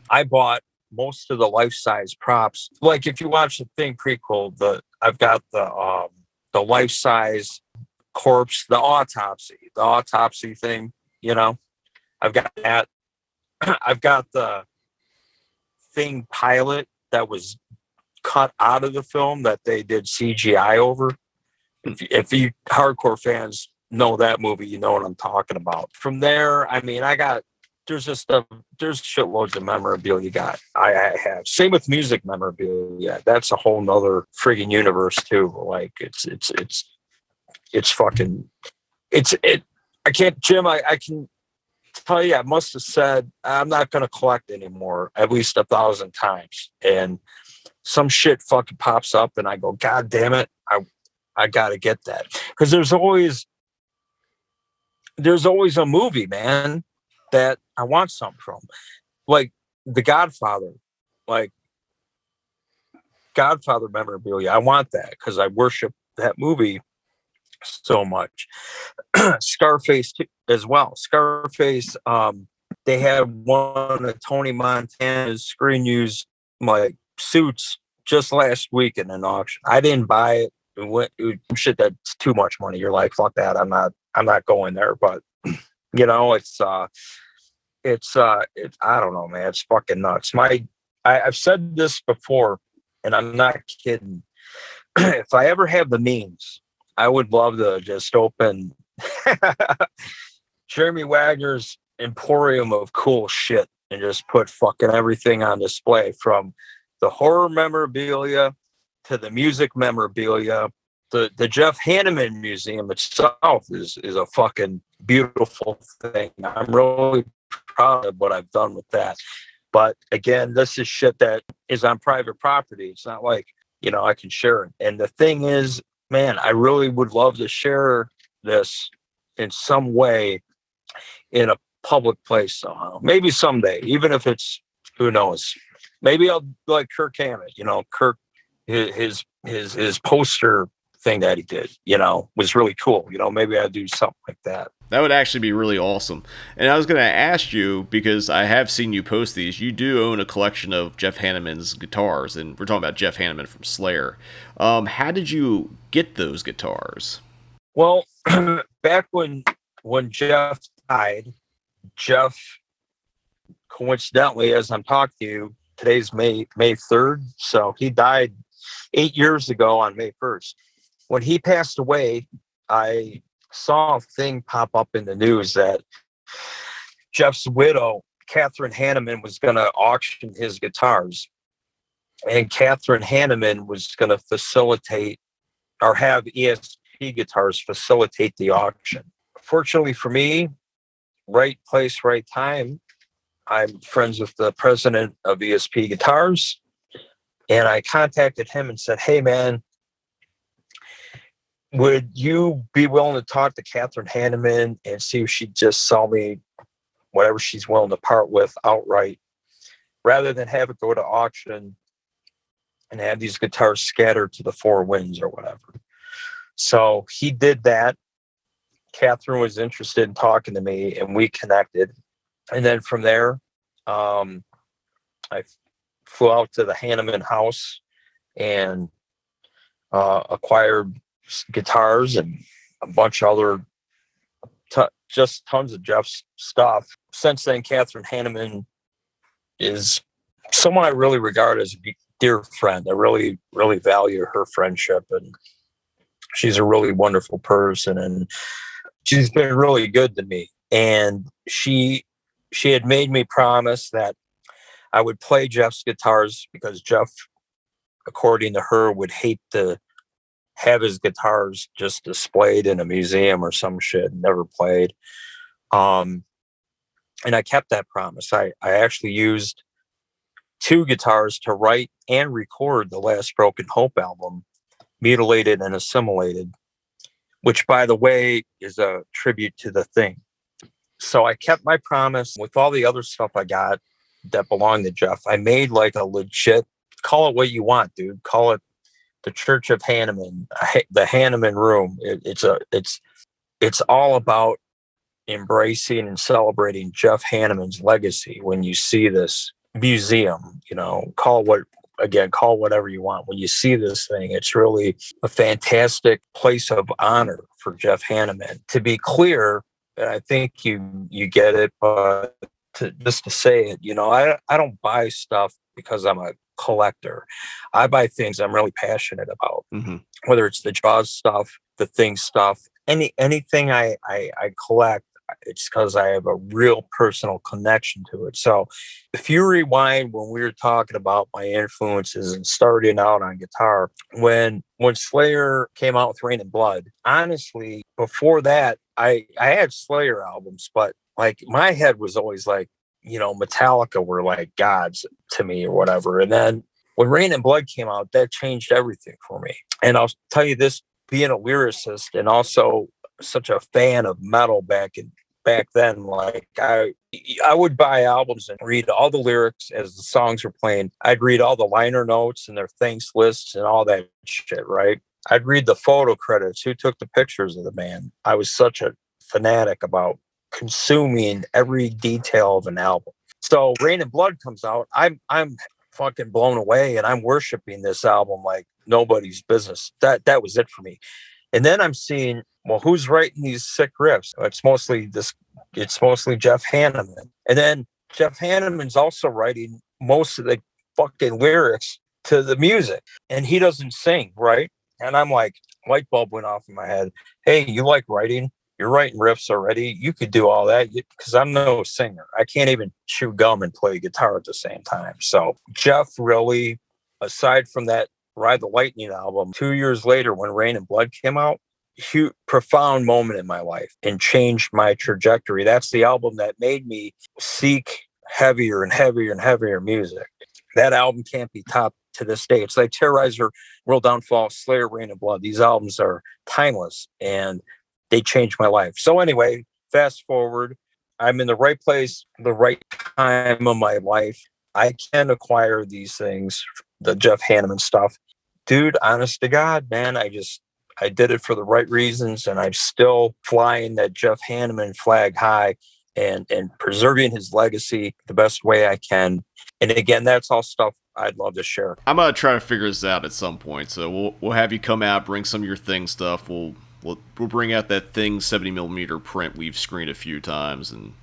D: I bought most of the life-size props. Like if you watch the thing prequel, I've got the life-size corpse, the autopsy thing, I've got that. I've got the thing pilot that was cut out of the film that they did CGI over. If you hardcore fans know that movie, you know what I'm talking about. From there, I mean, there's shitloads of memorabilia I have. Same with music memorabilia. That's a whole nother friggin' universe too. Like it's fucking, I can't, Jim, I can tell you, I must have said, I'm not going to collect anymore at least 1,000 times. And some shit fucking pops up and I go, God damn it. I got to get that. Cause there's always a movie, man, that I want something from, like The Godfather, Godfather memorabilia. I want that because I worship that movie so much. Scarface as well. Scarface, they had one of Tony Montana's screen used like suits just last week in an auction. I didn't buy it. Shit, that's too much money. You're like, fuck that. I'm not going there. But it's I don't know, man. It's fucking nuts. I've said this before, and I'm not kidding. If I ever have the means, I would love to just open Jeremy Wagner's emporium of cool shit and just put fucking everything on display, from the horror memorabilia to the music memorabilia. The Jeff Hanneman Museum itself is a fucking beautiful thing. I'm really proud of what I've done with that. But again, this is shit that is on private property. It's not like, I can share it. And the thing is, man, I really would love to share this in some way in a public place somehow. Maybe someday, even if it's, who knows, maybe I'll like Kirk Hammett, Kirk, his poster thing that he did, was really cool. Maybe I'll do something like that.
B: That would actually be really awesome. And I was going to ask you, because I have seen you post these, you do own a collection of Jeff Hanneman's guitars, and we're talking about Jeff Hanneman from Slayer. How did you get those guitars?
D: Well, back when Jeff died, coincidentally, as I'm talking to you, today's May 3rd. So he died 8 years ago on May 1st. When he passed away, I saw a thing pop up in the news that Jeff's widow, Catherine Hanneman, was going to auction his guitars. And Catherine Hanneman was going to facilitate, or have ESP Guitars facilitate the auction. Fortunately for me, right place, right time. I'm friends with the president of ESP Guitars. And I contacted him and said, hey, man, would you be willing to talk to Catherine Hanneman and see if she'd just sell me whatever she's willing to part with outright, rather than have it go to auction and have these guitars scattered to the four winds or whatever? So he did that. Catherine was interested in talking to me, and we connected. And then from there, I flew out to the Hanneman house and acquired guitars and a bunch of other, just tons of Jeff's stuff. Since then, Catherine Hanneman is someone I really regard as a dear friend. I really, really value her friendship, and she's a really wonderful person, and she's been really good to me. And she had made me promise that I would play Jeff's guitars, because Jeff, according to her, would hate to have his guitars just displayed in a museum or some shit, never played. And I kept that promise. I actually used 2 guitars to write and record the last Broken Hope album, Mutilated and Assimilated, which, by the way, is a tribute to The Thing. So I kept my promise with all the other stuff I got that belonged to Jeff. I made like a legit, call it what you want, dude. Call it the Church of Hanneman, the Hanneman Room. It's all about embracing and celebrating Jeff Hanneman's legacy. When you see this museum, call whatever you want. When you see this thing, it's really a fantastic place of honor for Jeff Hanneman. To be clear, and I think you get it, but just to say it, I don't buy stuff because I'm a collector. I buy things I'm really passionate about, whether it's the Jaws stuff, the Thing stuff, anything I collect. It's because I have a real personal connection to it. So if you rewind when we were talking about my influences and starting out on guitar, when Slayer came out with Rain and Blood, honestly, before that, I had Slayer albums, but like my head was always like, Metallica were like gods to me or whatever. And then when Rain and Blood came out, that changed everything for me. And I'll tell you this, being a lyricist and also such a fan of metal back then, like I would buy albums and read all the lyrics as the songs were playing. I'd read all the liner notes and their thanks lists and all that shit, right? I'd read the photo credits, who took the pictures of the band. I was such a fanatic about consuming every detail of an album. So Rain and Blood comes out, I'm fucking blown away, and I'm worshiping this album like nobody's business. That was it for me. And then I'm seeing, well, who's writing these sick riffs? It's mostly Jeff Hanneman. And then Jeff Hanneman's also writing most of the fucking lyrics to the music. And he doesn't sing, right? And I'm like, light bulb went off in my head. Hey, you like writing? You're writing riffs already. You could do all that, because I'm no singer. I can't even chew gum and play guitar at the same time. So Jeff really, aside from that Ride the Lightning album, 2 years later when Rain and Blood came out, huge, profound moment in my life and changed my trajectory. That's the album that made me seek heavier and heavier and heavier music. That album can't be topped to this day. It's like Terrorizer, World Downfall, Slayer, Rain and Blood. These albums are timeless and they changed my life. So anyway, fast forward, I'm in the right place, the right time of my life. I can acquire these things, the Jeff Hanneman stuff. Dude, honest to God, man, I did it for the right reasons, and I'm still flying that Jeff Hanneman flag high and preserving his legacy the best way I can. And again, that's all stuff I'd love to share.
B: I'm gonna try to figure this out at some point. So we'll have you come out, bring some of your Thing stuff. We'll bring out that Thing 70mm print we've screened a few times, and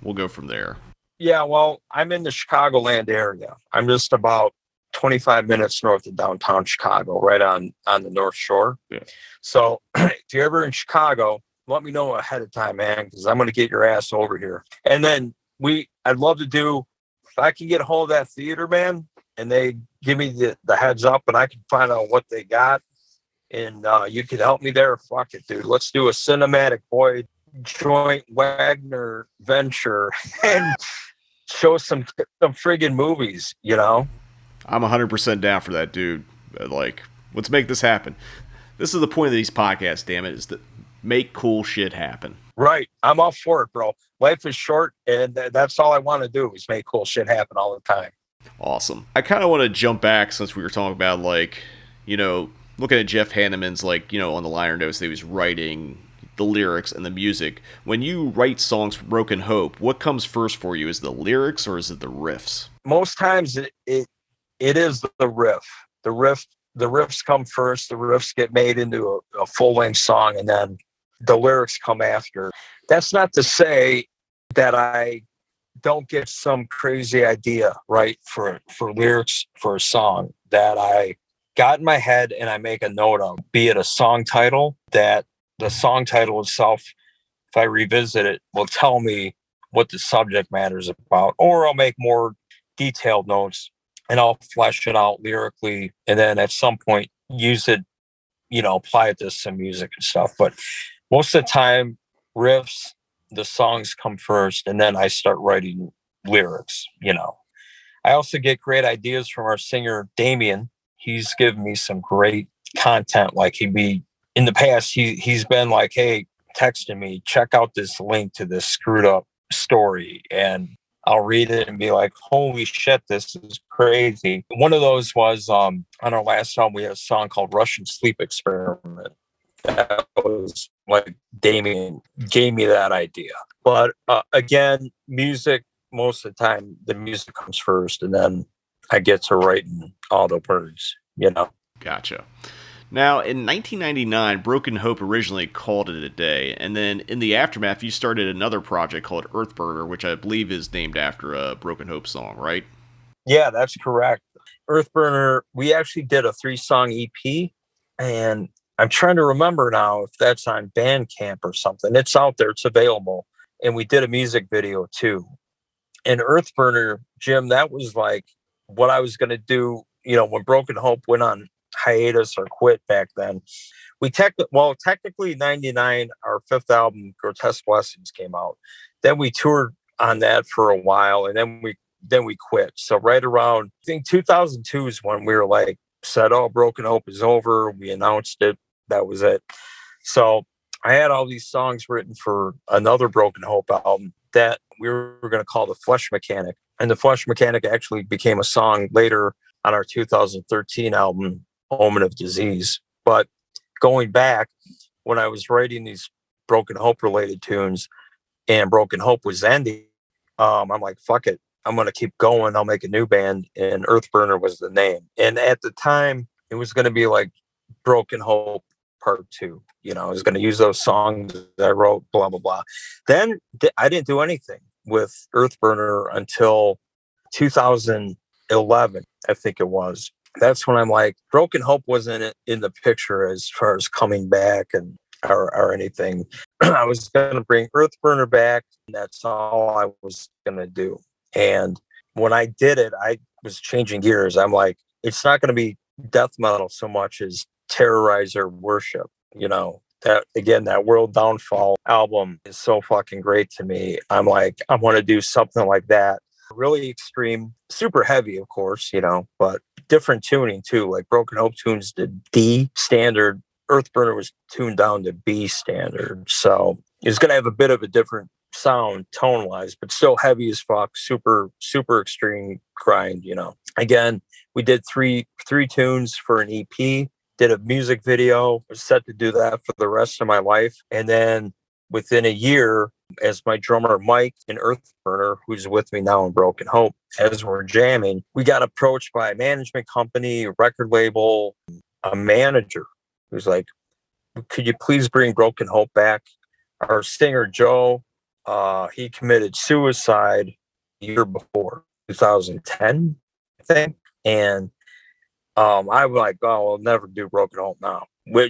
B: we'll go from there.
D: Yeah, well, I'm in the Chicagoland area. I'm just about 25 minutes north of downtown Chicago, right on the North Shore.
B: Yeah.
D: So if you're ever in Chicago, let me know ahead of time, man, because I'm going to get your ass over here. And then I'd love to do, if I can get a hold of that theater, man, and they give me the heads up and I can find out what they got, and you could help me there, fuck it, dude. Let's do a Cinematic Void joint Wagner venture and show some friggin' movies,
B: I'm 100% down for that, dude. Like, let's make this happen. This is the point of these podcasts, damn it, is to make cool shit happen.
D: Right. I'm all for it, bro. Life is short, and that's all I want to do is make cool shit happen all the time.
B: Awesome. I kind of want to jump back, since we were talking about, like, looking at Jeff Hanneman's, like, on the liner notes that he was writing, the lyrics and the music. When you write songs for Broken Hope, what comes first for you? Is it the lyrics or is it the riffs?
D: Most times it is the riff. The riffs come first. The riffs get made into a full-length song, and then the lyrics come after. That's not to say that I don't get some crazy idea, right, for lyrics for a song that I got in my head and I make a note of, be it a song title, that the song title itself, if I revisit it, will tell me what the subject matter is about, or I'll make more detailed notes and I'll flesh it out lyrically, and then at some point use it, apply it to some music and stuff. But most of the time, riffs, the songs come first, and then I start writing lyrics. I also get great ideas from our singer Damien. He's given me some great content. Like in the past, he's been like, hey, texting me, check out this link to this screwed up story, and I'll read it and be like, holy shit, this is crazy. One of those was on our last album, we had a song called Russian Sleep Experiment. That was like Damien gave me that idea. But again, music, most of the time, the music comes first, and then I get to writing all the words,
B: Gotcha. Now, in 1999, Broken Hope originally called it a day, and then in the aftermath, you started another project called Earthburner, which I believe is named after a Broken Hope song, right?
D: Yeah, that's correct. Earthburner, we actually did a 3-song EP, and I'm trying to remember now if that's on Bandcamp or something. It's out there, it's available. And we did a music video too. And Earthburner, Jim, that was like what I was going to do, when Broken Hope went on hiatus or quit back then. Technically 99, our 5th album, Grotesque Blessings, came out. Then we toured on that for a while, and then we quit. So right around, I think 2002 is when we were like said, oh, Broken Hope is over. We announced it. That was it. So I had all these songs written for another Broken Hope album that we were going to call The Flesh Mechanic. And The Flesh Mechanic actually became a song later on our 2013 album, Omen of Disease. But going back, when I was writing these Broken Hope related tunes and Broken Hope was ending, I'm like, fuck it, I'm going to keep going. I'll make a new band. And Earthburner was the name. And at the time, it was going to be like Broken Hope Part 2. I was going to use those songs that I wrote, blah, blah, blah. Then I didn't do anything with Earthburner until 2011, I think it was. That's when I'm like, Broken Hope wasn't in the picture as far as coming back and or anything. I was going to bring Earthburner back, and that's all I was going to do. And when I did it, I was changing gears. I'm like, it's not going to be death metal so much as Terrorizer Worship. That again, that World Downfall album is so fucking great to me. I'm like, I want to do something like that. Really extreme, super heavy, of course, but different tuning too. Like Broken Hope tunes to D standard. Earthburner was tuned down to B standard. So it's going to have a bit of a different sound tone wise, but still heavy as fuck, super, super extreme grind, Again, we did three tunes for an EP, did a music video, was set to do that for the rest of my life. And then within a year, as my drummer Mike in Earthburner, who's with me now in Broken Hope, as we're jamming, we got approached by a management company, a record label, a manager who's like, could you please bring Broken Hope back? Our singer Joe, he committed suicide the year before, 2010, I think. And I was like, oh, we'll never do Broken Hope now.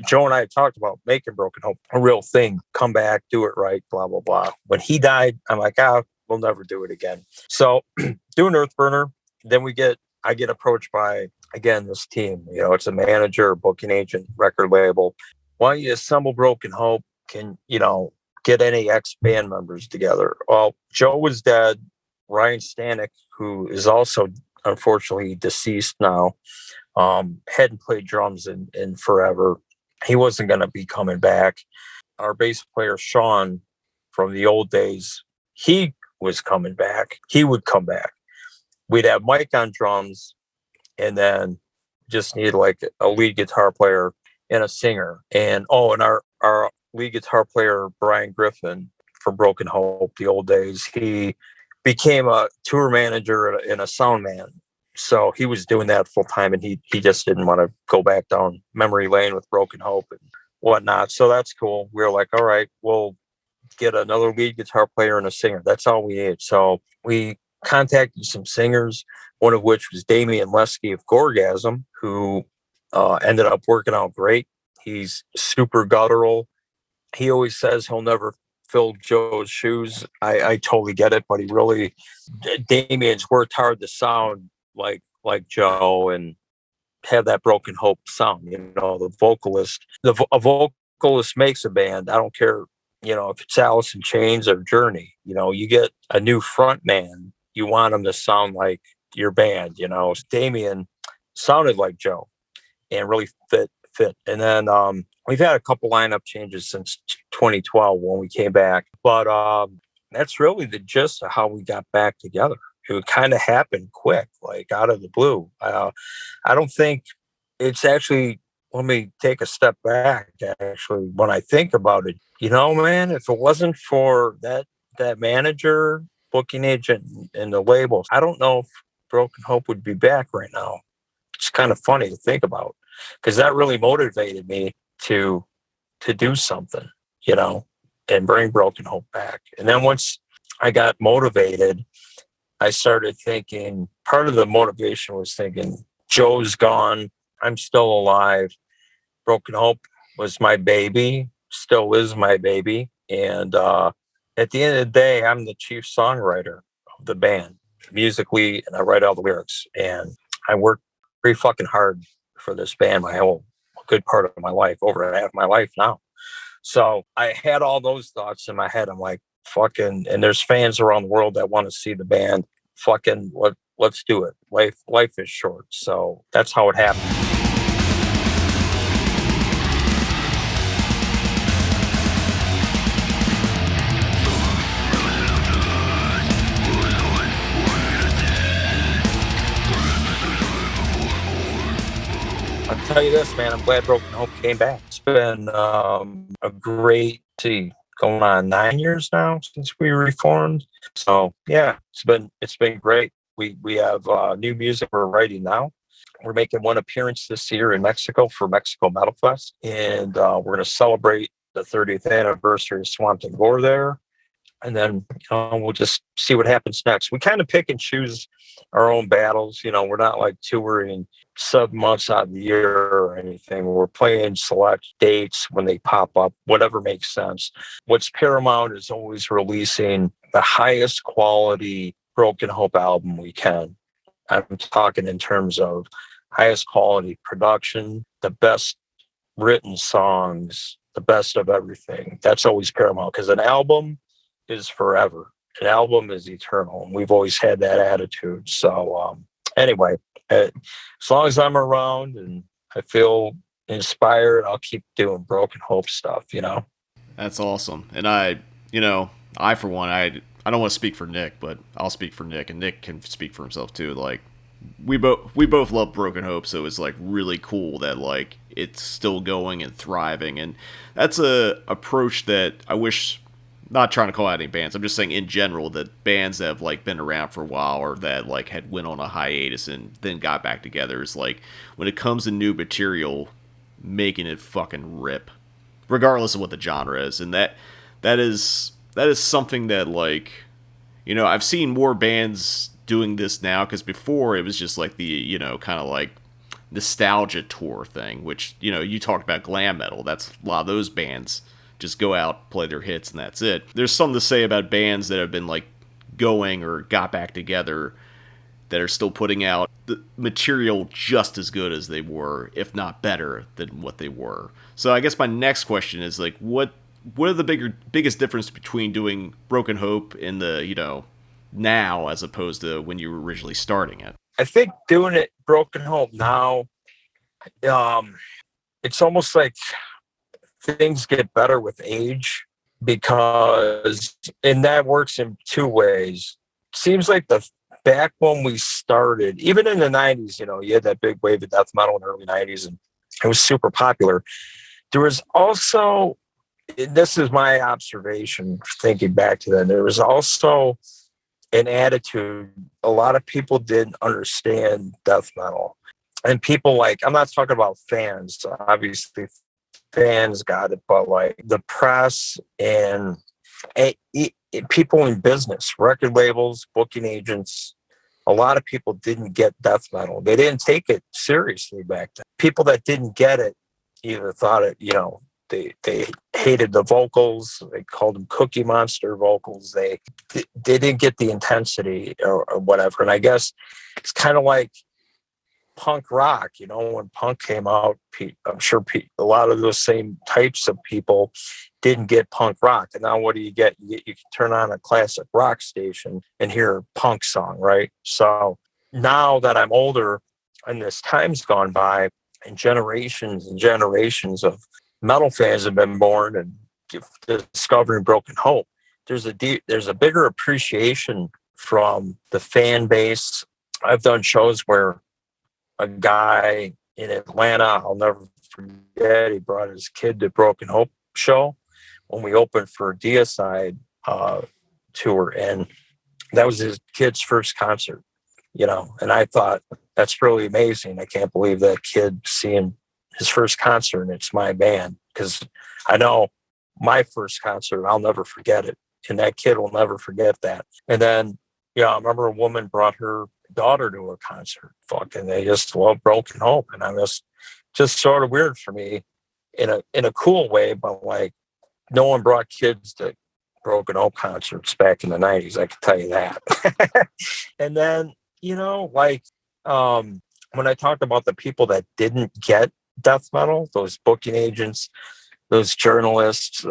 D: Joe and I talked about making Broken Hope a real thing. Come back, do it right, blah, blah, blah. When he died, I'm like, we'll never do it again. So doing Earthburner, then I get approached by, again, this team. It's a manager, booking agent, record label. Why don't you assemble Broken Hope? Can, get any ex-band members together? Well, Joe was dead. Ryan Stanek, who is also unfortunately deceased now, hadn't played drums in forever. He wasn't going to be coming back. Our bass player, Sean, from the old days, he was coming back. He would come back. We'd have Mike on drums, and then just need like a lead guitar player and a singer. And our lead guitar player, Brian Griffin from Broken Hope, the old days, he became a tour manager and a sound man. So he was doing that full time, and he just didn't want to go back down memory lane with Broken Hope and whatnot. So that's cool. We were like, all right, we'll get another lead guitar player and a singer. That's all we needed. So we contacted some singers, one of which was Damian Lesky of Gorgasm, who ended up working out great. He's super guttural. He always says he'll never fill Joe's shoes. I totally get it, but Damian's worked hard to sound like Joe and have that Broken Hope sound. The vocalist, a vocalist makes a band. I don't care, if it's Alice in Chains or Journey. You get a new front man, you want him to sound like your band. Damian sounded like Joe and really fit. And then we've had a couple lineup changes since 2012 when we came back, but that's really the gist of how we got back together. It kind of happened quick, like out of the blue. I don't think it's actually, let me take a step back. Actually, when I think about it, man, if it wasn't for that manager, booking agent, and the labels, I don't know if Broken Hope would be back right now. It's kind of funny to think about, because that really motivated me to do something, and bring Broken Hope back. And then once I got motivated, I started thinking, part of the motivation was thinking, Joe's gone, I'm still alive. Broken Hope was my baby, still is my baby. And at the end of the day, I'm the chief songwriter of the band, musically, and I write all the lyrics. And I work pretty fucking hard for this band my whole good part of my life, over half my life now. So I had all those thoughts in my head. I'm like, fucking, and there's fans around the world that want to see the band. Fucking, let's do it. Life is short. So that's how it happened. I'll tell you this, man, I'm glad Broken Hope came back. It's been a great going on 9 years now since we reformed. So yeah, it's been great. We have new music we're writing now. We're making one appearance this year in Mexico for Mexico Metal Fest, and we're going to celebrate the 30th anniversary of Swamp and Gore there. And then we'll just see what happens next. We kind of pick and choose our own battles. We're not like touring 7 months out of the year or anything. We're playing select dates when they pop up, whatever makes sense. What's paramount is always releasing the highest quality Broken Hope album we can. I'm talking in terms of highest quality production, the best written songs, the best of everything. That's always paramount, because an album is forever. An album is eternal. And we've always had that attitude. So anyway, as long as I'm around and I feel inspired, I'll keep doing Broken Hope stuff,
B: That's awesome. And I for one, I don't want to speak for Nick, but I'll speak for Nick, and Nick can speak for himself too. Like, we both love Broken Hope, so it's like really cool that like it's still going and thriving. And that's a approach that I wish, not trying to call out any bands, I'm just saying in general that bands that have like been around for a while, or that like had went on a hiatus and then got back together, is like, when it comes to new material, making it fucking rip, regardless of what the genre is. And that is something that, like, I've seen more bands doing this now, because before it was just like the kind of like nostalgia tour thing, which you talked about glam metal. That's a lot of those bands just go out, play their hits, and that's it. There's something to say about bands that have been like going or got back together that are still putting out the material just as good as they were, if not better than what they were. So I guess my next question is like, what are the biggest difference between doing Broken Hope in the now as opposed to when you were originally starting it?
D: I think doing it Broken Hope now, it's almost like things get better with age, because, and that works in two ways. Seems like back when we started, even in the 90s, you had that big wave of death metal in the early 90s, and it was super popular. There was also, this is my observation thinking back to then, there was also an attitude. A lot of people didn't understand death metal, and people, like, I'm not talking about fans, obviously fans got it, but like the press and people in business, record labels, booking agents, a lot of people didn't get death metal. They didn't take it seriously back then. People that didn't get it either thought it, they hated the vocals. They called them Cookie Monster vocals. They didn't get the intensity or whatever. And I guess it's kind of like punk rock. When punk came out, I'm sure a lot of those same types of people didn't get punk rock. And now what do you get? You can turn on a classic rock station and hear a punk song, right? So now that I'm older and this time's gone by and generations of metal fans have been born and discovering Broken Hope, there's a bigger appreciation from the fan base. I've done shows where a guy in Atlanta, I'll never forget, he brought his kid to Broken Hope show when we opened for Deicide tour, and that was his kid's first concert, and I thought, that's really amazing. I can't believe that kid seeing his first concert and it's my band, because I know my first concert, I'll never forget it, and that kid will never forget that. And then, I remember a woman brought her daughter to a concert. Fucking, they just love Broken Hope, and I was just sort of weird for me in a cool way, but like, no one brought kids to Broken Hope concerts back in the 90s. I can tell you that. And then, when I talked about the people that didn't get death metal, those booking agents, those journalists,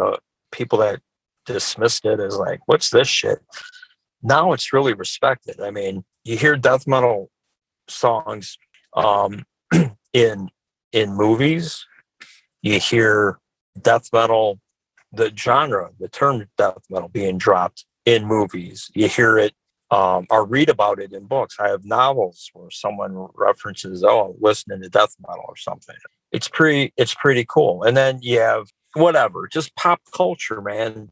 D: people that dismissed it as like, what's this shit? Now it's really respected. I mean, you hear death metal songs in movies. You hear death metal, the genre, the term death metal being dropped in movies. You hear it or read about it in books. I have novels where someone references, listening to death metal or something. It's pretty cool. And then you have whatever, just pop culture, man.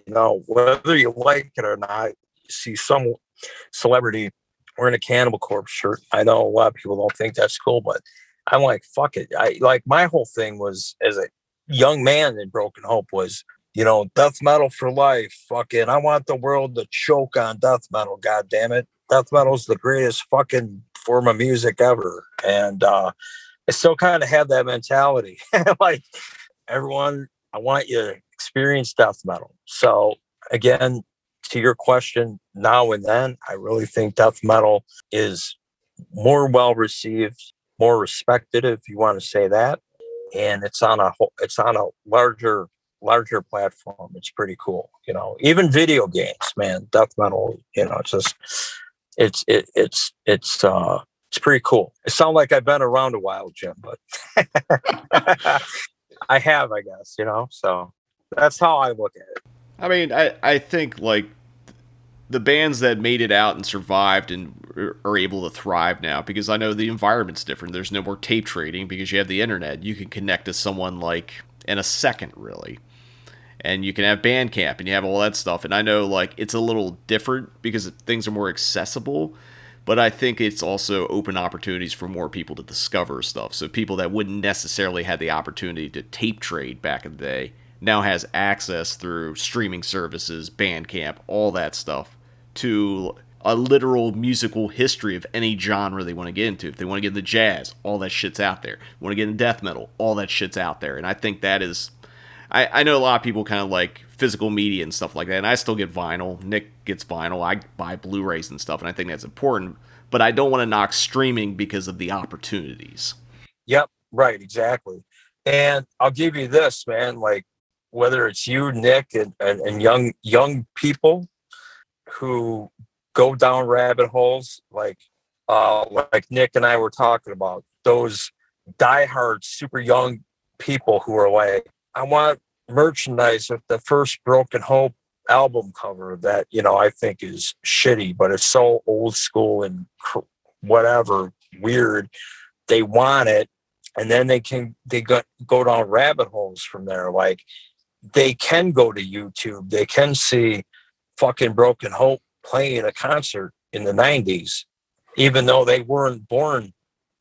D: Whether you like it or not, you see some celebrity wearing a Cannibal Corpse shirt. I know a lot of people don't think that's cool, but I'm like, fuck it. My whole thing was, as a young man in Broken Hope, was, death metal for life. Fucking, I want the world to choke on death metal. God damn it. Death metal is the greatest fucking form of music ever. And I still kind of have that mentality. Like, everyone, I want you to experience death metal. So again, to your question, now and then, I really think death metal is more well received, more respected, if you want to say that, and it's on a larger platform. It's pretty cool, Even video games, man, death metal, it's pretty cool. It sounds like I've been around a while, Jim, but I have, I guess, So that's how I look at it.
B: I mean, I think like the bands that made it out and survived and are able to thrive now, because I know the environment's different. There's no more tape trading because you have the internet. You can connect to someone like in a second, really. And you can have Bandcamp and you have all that stuff. And I know like it's a little different because things are more accessible, but I think it's also open opportunities for more people to discover stuff. So people that wouldn't necessarily have the opportunity to tape trade back in the day now has access through streaming services, Bandcamp, all that stuff, to a literal musical history of any genre they want to get into. If they want to get into jazz, all that shit's out there. Want to get into death metal, all that shit's out there. And I think that is... I know a lot of people kind of like physical media and stuff like that, and I still get vinyl. Nick gets vinyl. I buy Blu-rays and stuff, and I think that's important. But I don't want to knock streaming because of the opportunities.
D: Yep, right, exactly. And I'll give you this, man, like, whether it's you, Nick, and young people who go down rabbit holes, like Nick and I were talking about, those diehard, super young people who are like, I want merchandise with the first Broken Hope album cover that, I think is shitty, but it's so old school and whatever, weird. They want it. And then they go down rabbit holes from there. Like, they can go to YouTube. They can see fucking Broken Hope playing a concert in the 90s, even though they weren't born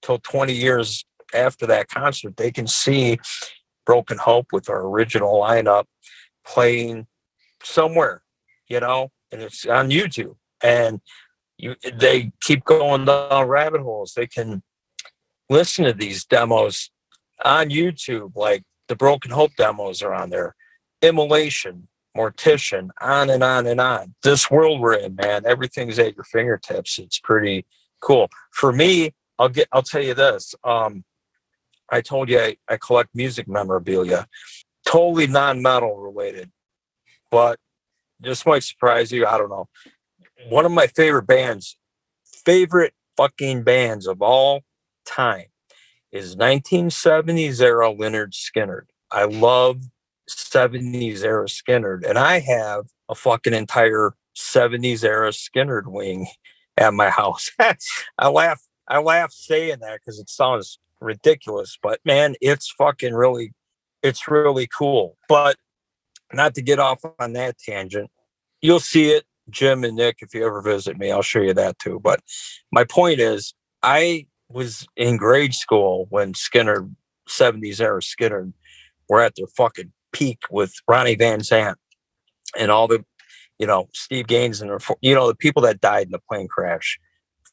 D: till 20 years after that concert. They can see Broken Hope with our original lineup playing somewhere, and it's on YouTube. And they keep going down rabbit holes. They can listen to these demos on YouTube, like the Broken Hope demos are on there, Immolation, Mortician, on and on and on. This world we're in, man, everything's at your fingertips. It's pretty cool. For me, I'll tell you this. I told you I collect music memorabilia, totally non-metal related, but this might surprise you. I don't know. One of my favorite fucking bands of all time is 1970s era Lynyrd Skynyrd. I love 70s era Skynyrd, and I have a fucking entire 70s era Skynyrd wing at my house. I laugh saying that because it sounds ridiculous, but man, it's really cool. But not to get off on that tangent, you'll see it, Jim and Nick, if you ever visit me, I'll show you that too. But my point is, I was in grade school when 70s era Skynyrd were at their fucking peak with Ronnie Van Zant and all the, Steve Gaines and, the people that died in the plane crash.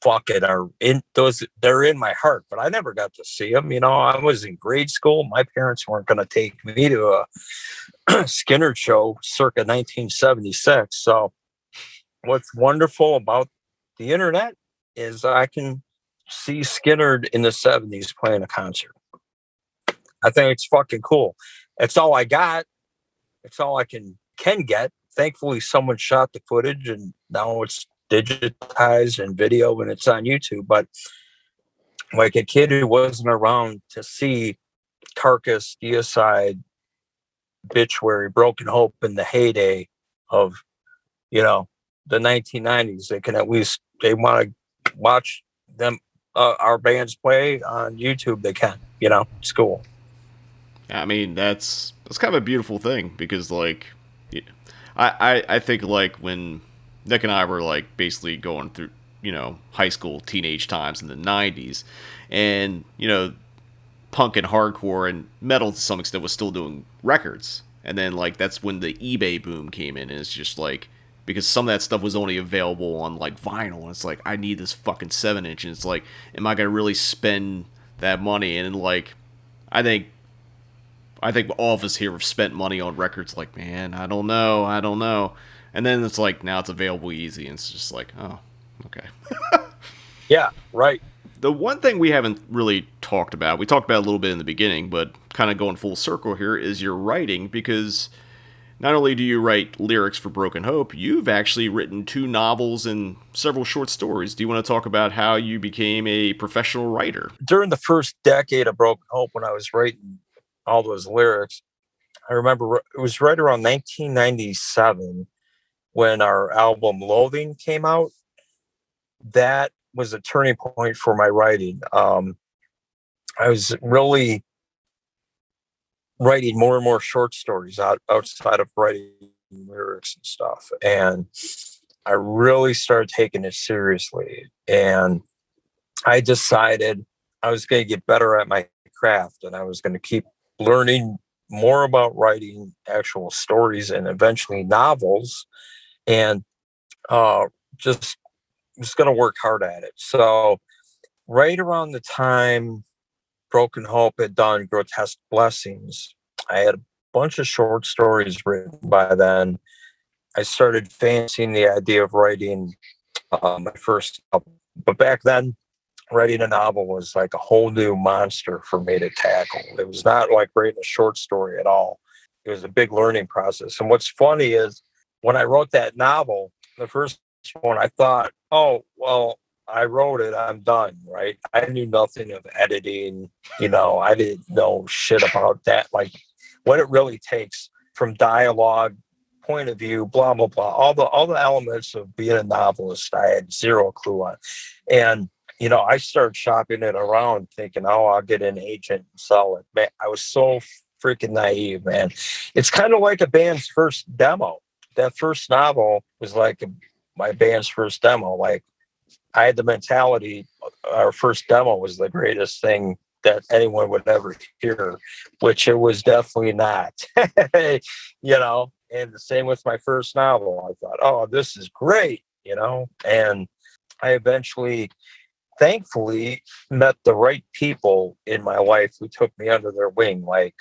D: They're in my heart, but I never got to see them. I was in grade school. My parents weren't going to take me to a Skinner show circa 1976. So what's wonderful about the internet is I can see Skinner in the 70s playing a concert. I think it's fucking cool. It's all I got. It's all I can get. Thankfully, someone shot the footage and now it's digitized and video and it's on YouTube. But like a kid who wasn't around to see Carcass, Deicide, Obituary, Broken Hope in the heyday of, the 1990s, they want to watch them, our bands play on YouTube. They can, it's cool.
B: I mean, that's kind of a beautiful thing because, like, I think, like, when Nick and I were, like, basically going through, high school, teenage times in the 90s, and, punk and hardcore and metal to some extent was still doing records. And then, like, that's when the eBay boom came in, and it's just, like, because some of that stuff was only available on, like, vinyl, and it's like, I need this fucking 7-inch, and it's like, am I going to really spend that money? And, like, I think all of us here have spent money on records, like, man, I don't know. And then it's like, now it's available easy, and it's just like, oh, okay.
D: Yeah, right.
B: The one thing we haven't really talked about, we talked about a little bit in the beginning, but kind of going full circle here, is your writing, because not only do you write lyrics for Broken Hope, you've actually written 2 novels and several short stories. Do you want to talk about how you became a professional writer?
D: During the first decade of Broken Hope, when I was writing all those lyrics, I remember it was right around 1997 when our album Loathing came out. That was a turning point for my writing. I was really writing more and more short stories outside of writing lyrics and stuff. And I really started taking it seriously. And I decided I was going to get better at my craft, and I was going to keep learning more about writing actual stories and eventually novels, and just going to work hard at it. So right around the time Broken Hope had done Grotesque Blessings, I had a bunch of short stories written by then. I started fancying the idea of writing my first novel. But back then, writing a novel was like a whole new monster for me to tackle. It was not like writing a short story at all. It was a big learning process. And what's funny is when I wrote that novel, the first one, I thought, oh, well, I wrote it, I'm done, right? I knew nothing of editing, I didn't know shit about that, like what it really takes from dialogue, point of view, blah, blah, blah. All the elements of being a novelist, I had zero clue on. And, I started shopping it around thinking, oh, I'll get an agent and sell it. Man, I was so freaking naive, man. It's kind of like a band's first demo. That first novel was like my band's first demo. Like, I had the mentality our first demo was the greatest thing that anyone would ever hear, which it was definitely not. You know, and the same with my first novel. I thought, oh, this is great, you know, and I eventually, thankfully, met the right people in my life who took me under their wing, like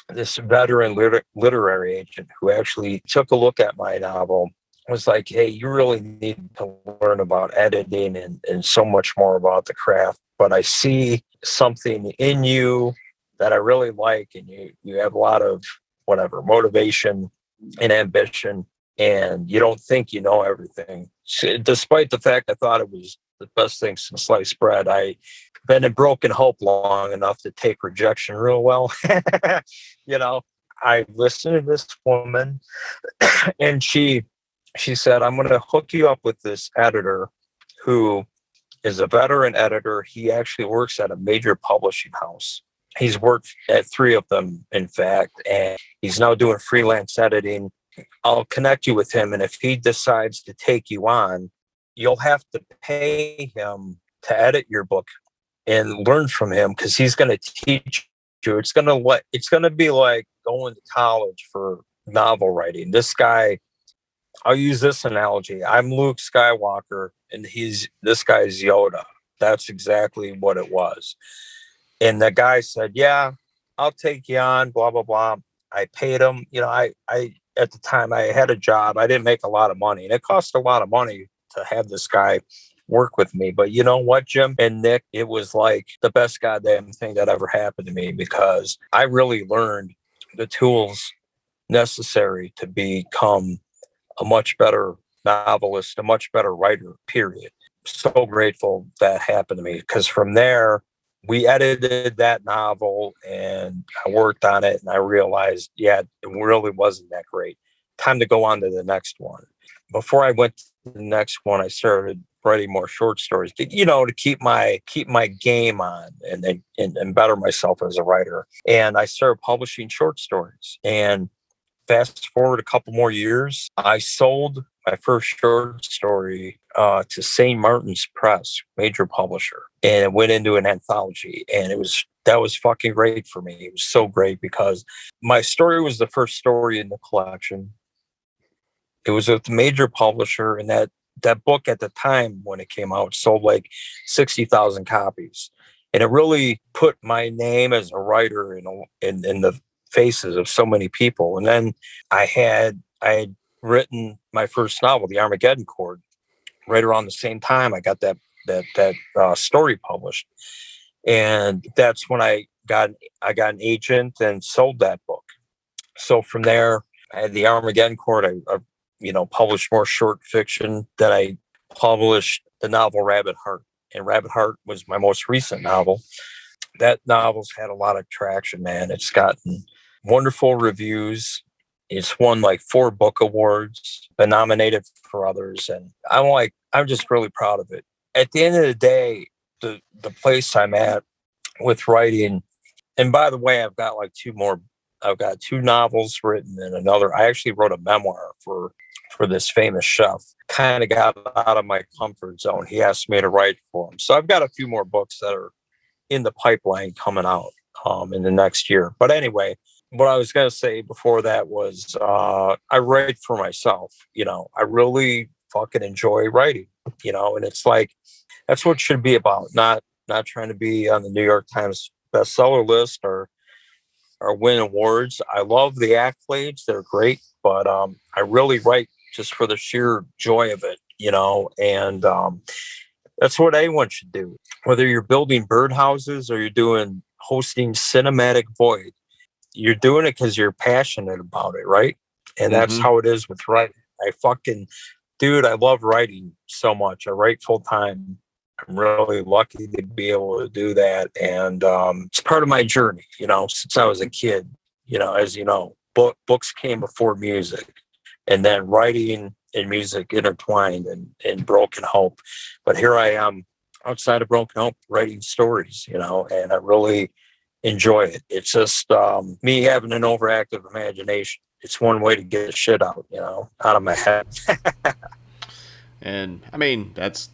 D: this veteran literary agent who actually took a look at my novel, was like, hey, you really need to learn about editing and so much more about the craft. But I see something in you that I really like, and you have a lot of whatever motivation and ambition, and you don't think you know everything. So, despite the fact I thought it was the best thing since sliced bread, I've been in broken hope long enough to take rejection real well. You know, I listened to this woman, and she said, I'm going to hook you up with this editor who is a veteran editor. He actually works at a major publishing house. He's worked at 3 of them, in fact, and he's now doing freelance editing. I'll connect you with him, and if he decides to take you on, you'll have to pay him to edit your book and learn from him, because he's going to teach you. It's going to be like going to college for novel writing. This guy, I'll use this analogy. I'm Luke Skywalker, and this guy's Yoda. That's exactly what it was. And the guy said, yeah, I'll take you on, blah, blah, blah. I paid him. You know, I at the time I had a job. I didn't make a lot of money, and it cost a lot of money to have this guy work with me. But you know what, Jim and Nick, it was like the best goddamn thing that ever happened to me, because I really learned the tools necessary to become a much better novelist, a much better writer, period. So grateful that happened to me, because from there, we edited that novel and I worked on it, and I realized, yeah, it really wasn't that great. Time to go on to the next one. Before I went to the next one, I started writing more short stories, you know, to keep my game on and better myself as a writer. And I started publishing short stories. And fast forward a couple more years, I sold my first short story to St. Martin's Press, major publisher, and it went into an anthology. And that was fucking great for me. It was so great, because my story was the first story in the collection. It was with a major publisher, and that book at the time when it came out sold like 60,000 copies. And it really put my name as a writer in the faces of so many people. And then I had written my first novel, The Armageddon Chord, right around the same time I got that story published. And that's when I got an agent and sold that book. So from there, I had The Armageddon Chord. I published more short fiction. Then I published the novel Rabbit Heart. And Rabbit Heart was my most recent novel. That novel's had a lot of traction, man. It's gotten wonderful reviews. It's won like 4 book awards, been nominated for others. And I'm just really proud of it. At the end of the day, the place I'm at with writing, and by the way, I've got 2 novels written, and another. I actually wrote a memoir for this famous chef. Kind of got out of my comfort zone. He asked me to write for him. So I've got a few more books that are in the pipeline coming out in the next year. But anyway, what I was going to say before that was I write for myself. You know, I really fucking enjoy writing, you know, and it's like, that's what it should be about. Not trying to be on the New York Times bestseller list or win awards. I love the accolades. They're great, but I really write just for the sheer joy of it, you know, and that's what anyone should do. Whether you're building birdhouses or you're hosting Cinematic Void, you're doing it because you're passionate about it, right? And that's how it is with writing. I love writing so much. I write full time. I'm really lucky to be able to do that. And it's part of my journey, you know, since I was a kid. You know, as you know, books came before music, and then writing and music intertwined in Broken Hope. But here I am outside of Broken Hope writing stories, you know, and I really enjoy it. It's just me having an overactive imagination. It's one way to get the shit out, you know, out of my head.
B: And I mean, that's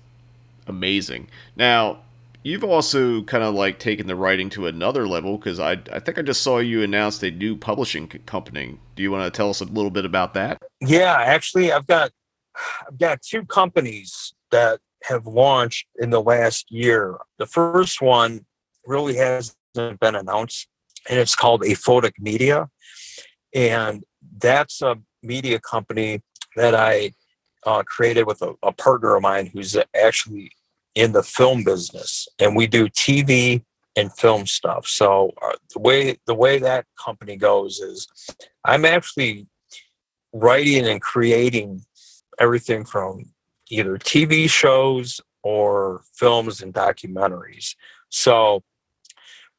B: amazing. Now, You've also kind of like taken the writing to another level, because I think I just saw you announced a new publishing company. Do you want to tell us a little bit about that?
D: Yeah, actually, I've got two companies that have launched in the last year. The first one really hasn't been announced, and it's called Aphotic Media. And that's a media company that I created with a partner of mine who's actually in the film business, and we do TV and film stuff. So the way that company goes is I'm actually writing and creating everything from either TV shows or films and documentaries. So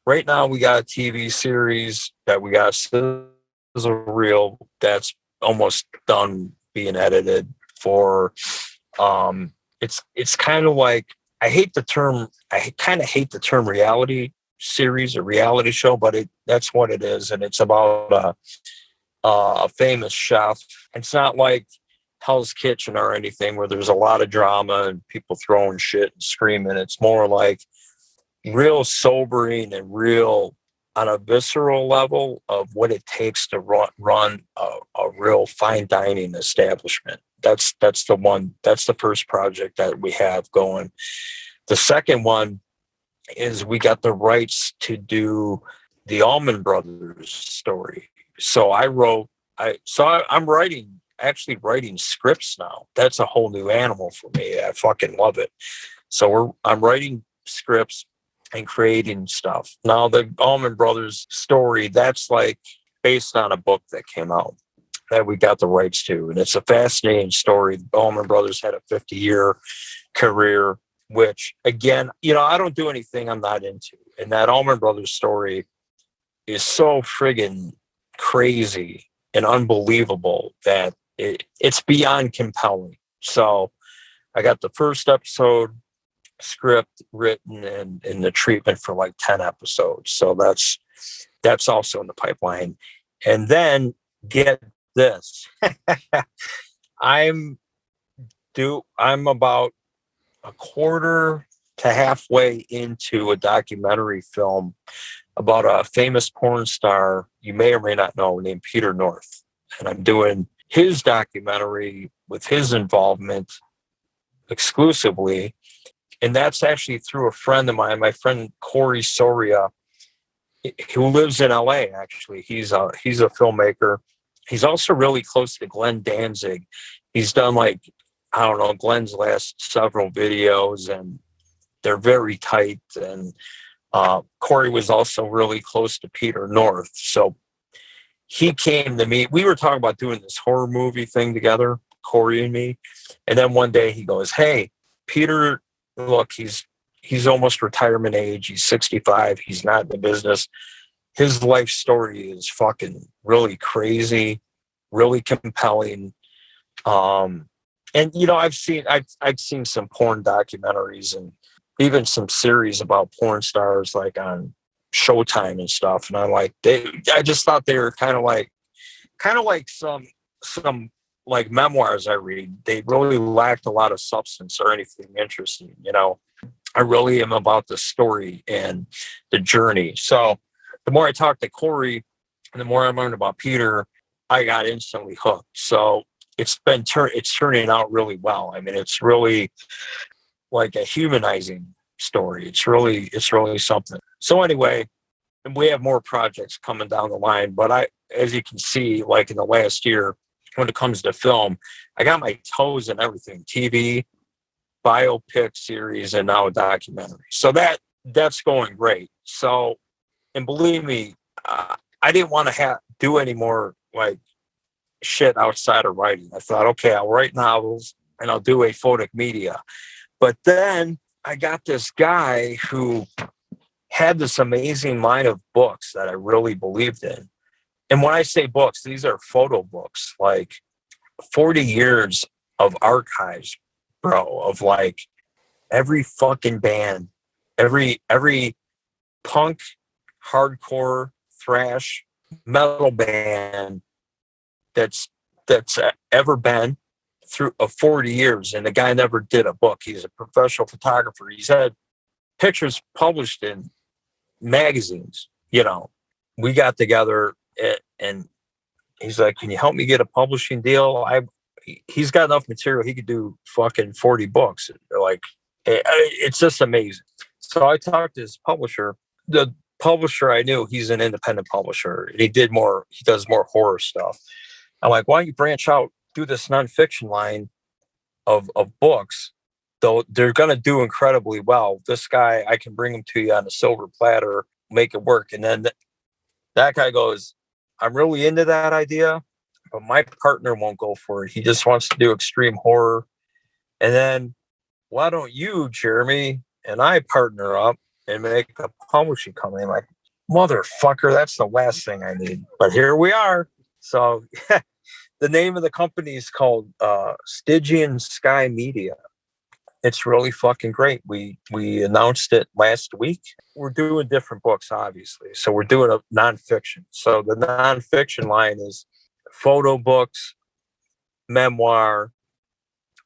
D: right now we got a TV series that we got sizzle reel that's almost done being edited for. It's kind of like, I kind of hate the term reality series or reality show, but that's what it is. And it's about a famous chef. It's not like Hell's Kitchen or anything where there's a lot of drama and people throwing shit and screaming. It's more like real sobering and real on a visceral level of what it takes to run a real fine dining establishment. That's the first project that we have going. The second one is we got the rights to do the Allman Brothers story. So I'm actually writing scripts now. That's a whole new animal for me. I fucking love it. So I'm writing scripts and creating stuff. Now the Allman Brothers story, that's like based on a book that came out that we got the rights to. And it's a fascinating story. The Allman Brothers had a 50-year career, which again, I don't do anything I'm not into. And that Allman Brothers story is so friggin' crazy and unbelievable that it's beyond compelling. So I got the first episode script written and in the treatment for like 10 episodes. So that's also in the pipeline. And then get this. I'm about a quarter to halfway into a documentary film about a famous porn star you may or may not know named Peter North. And I'm doing his documentary with his involvement exclusively. And that's actually through a friend of mine, my friend Corey Soria, who lives in LA, actually. He's a filmmaker. He's also really close to Glenn Danzig. He's done Glenn's last several videos, and they're very tight. And Corey was also really close to Peter North. So he came to me. We were talking about doing this horror movie thing together, Corey and me. And then one day he goes, "Hey, Peter, look, he's almost retirement age. He's 65. He's not in the business. His life story is fucking really crazy, really compelling." And I've seen some porn documentaries and even some series about porn stars like on Showtime and stuff. And I'm like, I just thought they were kind of like some like memoirs I read. They really lacked a lot of substance or anything interesting. I really am about the story and the journey. So the more I talked to Corey and the more I learned about Peter, I got instantly hooked. So it's turning out really well. I mean, it's really like a humanizing story. It's really something. So anyway, we have more projects coming down the line, but as you can see, like in the last year, when it comes to film, I got my toes in everything: TV, biopic series, and now a documentary. So that's going great. So, and believe me, I didn't want to do any more like shit outside of writing. I thought, okay, I'll write novels and I'll do aphotic media. But then I got this guy who had this amazing line of books that I really believed in. And when I say books, these are photo books, like 40 years of archives, bro, of like every fucking band, every punk, hardcore, thrash, metal band that's ever been through 40 years. And the guy never did a book. He's a professional photographer. He's had pictures published in magazines. You know, we got together and he's like, "Can you help me get a publishing deal?" He's got enough material. He could do fucking 40 books. Like, it's just amazing. So I talked to his publisher. The publisher I knew, he's an independent publisher. He does more horror stuff. I'm like, why don't you branch out, do this nonfiction line of books? Though they're going to do incredibly well. This guy, I can bring him to you on a silver platter, make it work. And then that guy goes, I'm really into that idea, but my partner won't go for it. He just wants to do extreme horror. And then why don't you, Jeremy, and I partner up and make a publishing company? I'm like, motherfucker, that's the last thing I need. But here we are. So the name of the company is called Stygian Sky Media. It's really fucking great. We announced it last week. We're doing different books, obviously. So we're doing a nonfiction. So the nonfiction line is photo books, memoir,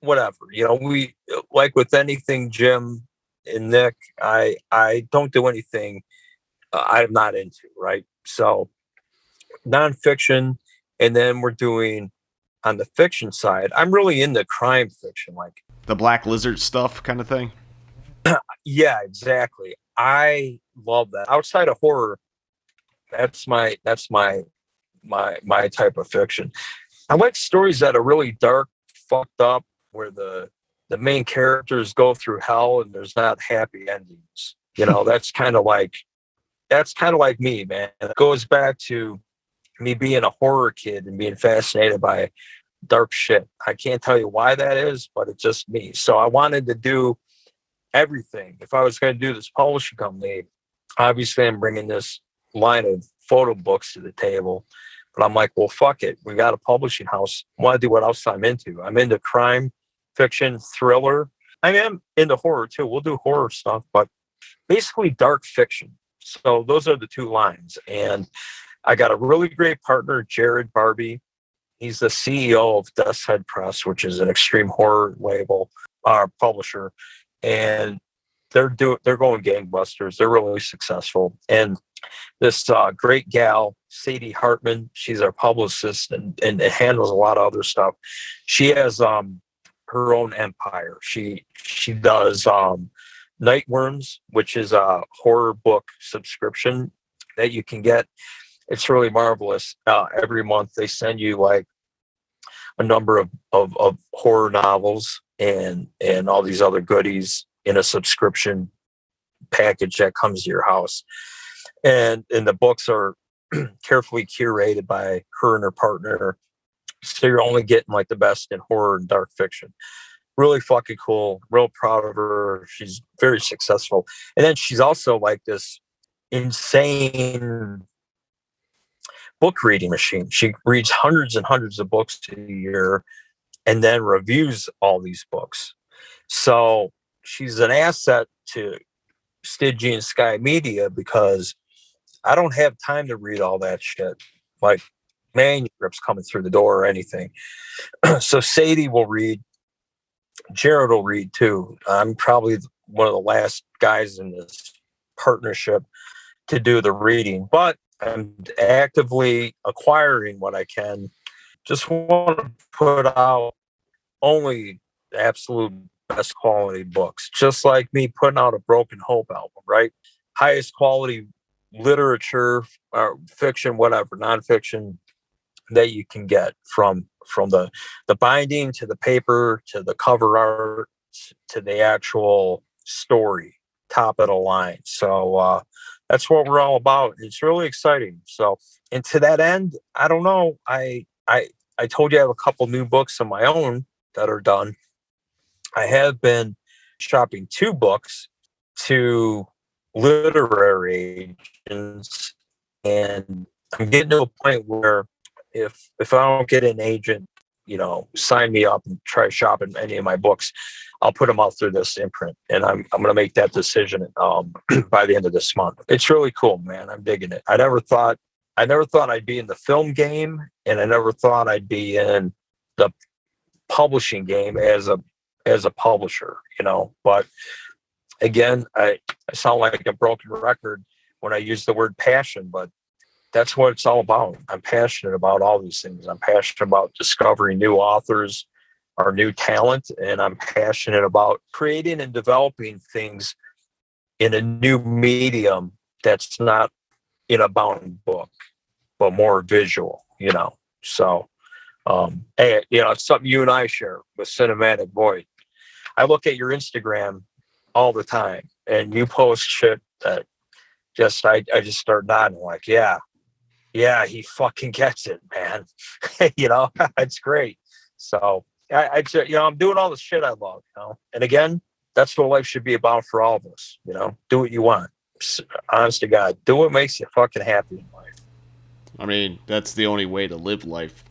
D: whatever. You know, we, like with anything, Jim and Nick, I don't do anything I'm not into, right? So nonfiction, and then we're doing on the fiction side, I'm really into crime fiction, like
B: The Black Lizard stuff kind of thing.
D: yeah, exactly. I love that. Outside of horror, that's my type of fiction. I like stories that are really dark, fucked up, where the main characters go through hell and there's not happy endings. You know, that's kind of like me, man. It goes back to me being a horror kid and being fascinated by dark shit. I can't tell you why that is, but it's just me. So I wanted to do everything. If I was going to do this publishing company, obviously I'm bringing this line of photo books to the table, but I'm like, well, fuck it. We got a publishing house. I want to do what else I'm into. I'm into crime fiction, thriller. I am into horror too. We'll do horror stuff, but basically dark fiction. So those are the two lines. And I got a really great partner, Jared Barbie. He's the CEO of Death's Head Press, which is an extreme horror label, publisher. And they're going gangbusters. They're really successful. And this great gal, Sadie Hartman, she's our publicist and handles a lot of other stuff. She has her own empire. She does Nightworms, which is a horror book subscription that you can get. It's really marvelous. Every month they send you like a number of horror novels and all these other goodies in a subscription package that comes to your house. And the books are carefully curated by her and her partner. So you're only getting like the best in horror and dark fiction. Really fucking cool. Real proud of her. She's very successful. And then she's also like this insane book reading machine. She reads hundreds and hundreds of books a year and then reviews all these books. So she's an asset to Stygian Sky Media because I don't have time to read all that shit, like manuscripts coming through the door or anything. So Sadie will read. Jared will read too. I'm probably one of the last guys in this partnership to do the reading, but I'm actively acquiring what I can. Just want to put out only the absolute best quality books, just like me putting out a Broken Hope album, right? Highest quality literature or fiction, whatever, nonfiction that you can get from the binding to the paper to the cover art to the actual story, top of the line. So that's what we're all about. It's really exciting. So, and to that end, I don't know. I told you I have a couple new books of my own that are done. I have been shopping 2 books to literary agents, and I'm getting to a point where if I don't get an agent, you know, sign me up and try shopping any of my books, I'll put them out through this imprint, and I'm going to make that decision by the end of this month. It's really cool, man. I'm digging it. I never thought I'd be in the film game, and I never thought I'd be in the publishing game as a publisher, you know. But again, I sound like a broken record when I use the word passion, but that's what it's all about. I'm passionate about all these things. I'm passionate about discovering new authors or new talent, and I'm passionate about creating and developing things in a new medium that's not in a bound book, but more visual, So, hey, it's something you and I share with Cinematic Void. I look at your Instagram all the time, and you post shit that I just start nodding like, yeah, he fucking gets it, man. It's great. So I'm doing all the shit I love, and again, that's what life should be about for all of us. Do what you want. Honest to God, do what makes you fucking happy in life.
B: I mean, that's the only way to live life.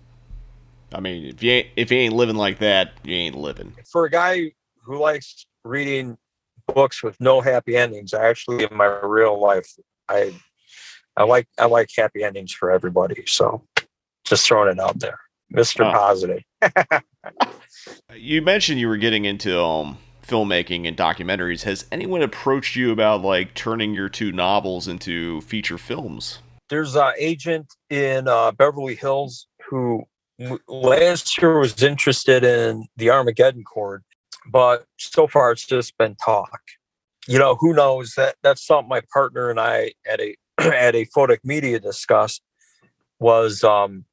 B: I mean, if you ain't living like that, you ain't living.
D: For a guy who likes reading books with no happy endings, I actually, in my real life, I like happy endings for everybody. So just throwing it out there, Mr. Positive.
B: You mentioned you were getting into filmmaking and documentaries. Has anyone approached you about like turning your 2 novels into feature films?
D: There's an agent in Beverly Hills who last year was interested in the Armageddon Chord, but so far it's just been talk. Who knows? That's something my partner and I at a Photic Media discussed. Was the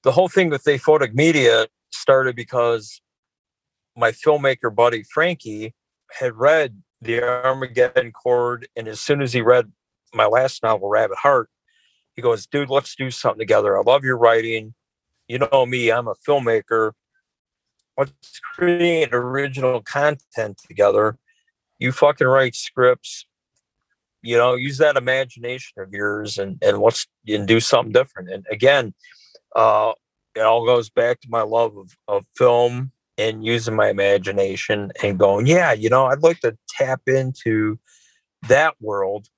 D: whole thing with a Photic Media started because my filmmaker buddy Frankie had read the Armageddon Chord, and as soon as he read my last novel, Rabbit Heart, he goes, "Dude, let's do something together. I love your writing. You know me, I'm a filmmaker. Let's create original content together. You fucking write scripts, use that imagination of yours and do something different." And again, it all goes back to my love of film and using my imagination and going, I'd like to tap into that world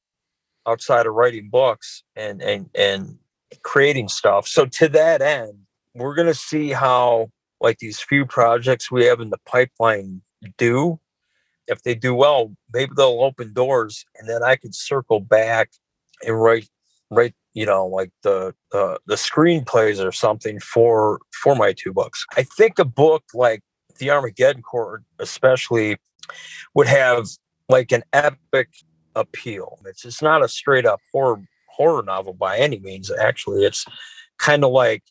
D: outside of writing books and creating stuff. So to that end, we're going to see how like these few projects we have in the pipeline do. If they do well, maybe they'll open doors, and then I could circle back and write like the screenplays or something for my 2 books. I think a book like the Armageddon Chord especially would have like an epic appeal. It's just not a straight up horror novel by any means. Actually, it's kind of like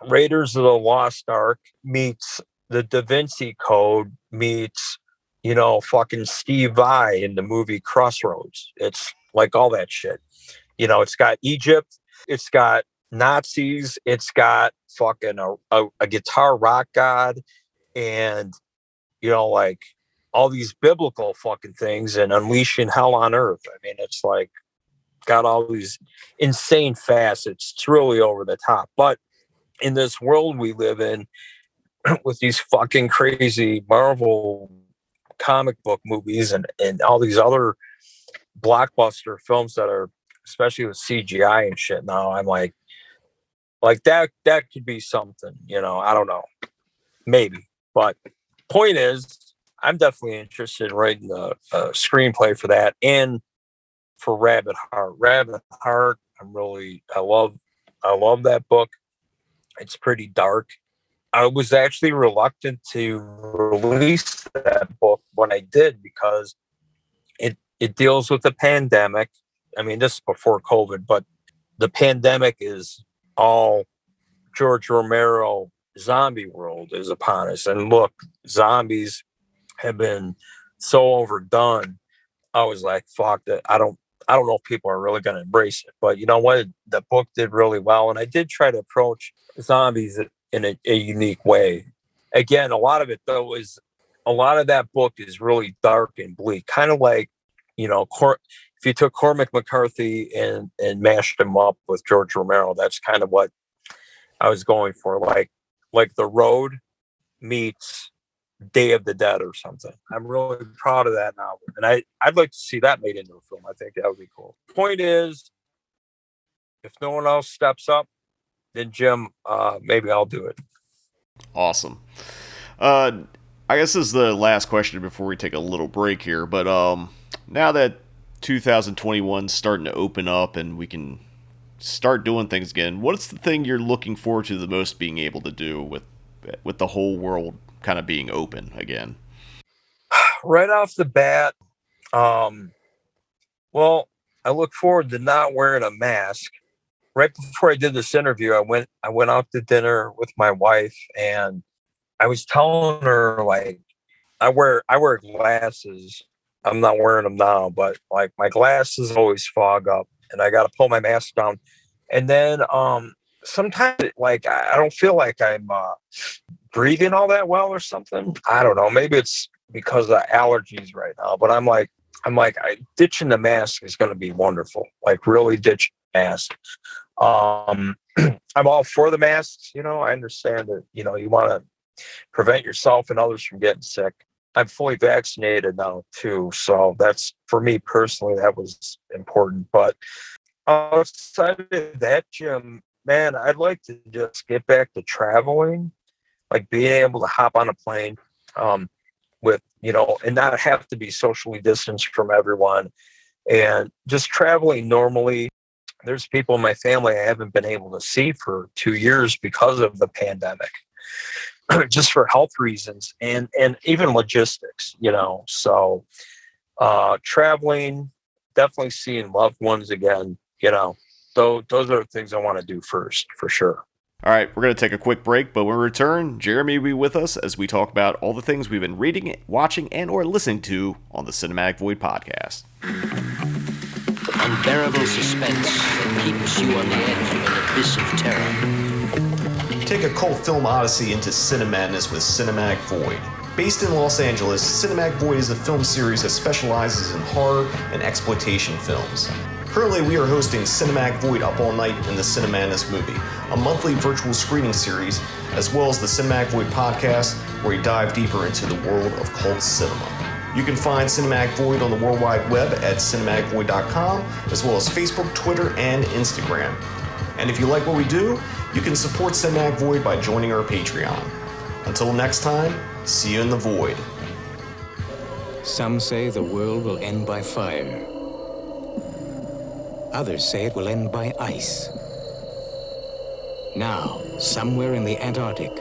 D: Raiders of the Lost Ark meets the Da Vinci Code meets fucking Steve Vai in the movie Crossroads. It's like all that shit. It's got Egypt, it's got Nazis, it's got fucking a guitar rock god, and like all these biblical fucking things and unleashing hell on earth. I mean, it's like got all these insane facets. It's really over the top. But in this world we live in with these fucking crazy Marvel comic book movies and all these other blockbuster films that are, especially with CGI and shit now, I'm like that could be something, I don't know, maybe. But point is, I'm definitely interested in writing a screenplay for that and for Rabbit Heart. Rabbit Heart, I love that book. It's pretty dark. I was actually reluctant to release that book when I did because it deals with the pandemic. I mean, this is before COVID, but the pandemic is all George Romero zombie world is upon us. And look, zombies have been so overdone. I was like, fuck that. I don't know if people are really going to embrace it, but you know what? The book did really well. And I did try to approach zombies in a unique way. Again, a lot of it though is a lot of that book is really dark and bleak, kind of like, if you took Cormac McCarthy and mashed him up with George Romero, that's kind of what I was going for. Like The Road meets Day of the Dead or something. I'm really proud of that novel. And I'd like to see that made into a film. I think that would be cool. Point is, if no one else steps up, then Jim, maybe I'll do it.
B: Awesome. I guess this is the last question before we take a little break here, but now that 2021's starting to open up and we can start doing things again, what's the thing you're looking forward to the most being able to do with the whole world kind of being open again?
D: Right off the bat, well, I look forward to not wearing a mask. Right before I did this interview, I went out to dinner with my wife, and I was telling her, like, I wear glasses. I'm not wearing them now, but like my glasses always fog up, and I got to pull my mask down. And then sometimes, like, I don't feel like I'm breathing all that well or something. I don't know. Maybe it's because of allergies right now. But I'm like, ditching the mask is going to be wonderful. Like, really ditch the mask. I'm all for the masks. You know, I understand that, you know, you want to prevent yourself and others from getting sick. I'm fully vaccinated now too. So that's, for me personally, that was important. But outside of that, Jim, man, I'd like to just get back to traveling, like being able to hop on a plane, with, you know, and not have to be socially distanced from everyone, and just traveling normally. There's people in my family I haven't been able to see for 2 years because of the pandemic, just for health reasons and even logistics, you know. So traveling, definitely seeing loved ones again, you know. Those are the things I want to do first, for sure.
B: All right, we're going to take a quick break, but when we return, Jeremy will be with us as we talk about all the things we've been reading, watching, and or listening to on the Cinematic Void podcast.
E: Unbearable suspense that keeps you on the edge of an abyss of terror.
B: Take a cult film odyssey into Cinemadness with Cinematic Void. Based in Los Angeles, Cinematic Void is a film series that specializes in horror and exploitation films. Currently, we are hosting Cinematic Void Up All Night in the Cinemadness movie, a monthly virtual screening series, as well as the Cinematic Void podcast, where we dive deeper into the world of cult cinema. You can find Cinematic Void on the World Wide Web at cinematicvoid.com, as well as Facebook, Twitter, and Instagram. And if you like what we do, you can support Cinematic Void by joining our Patreon. Until next time, see you in the void.
F: Some say the world will end by fire. Others say it will end by ice. Now, somewhere in the Antarctic,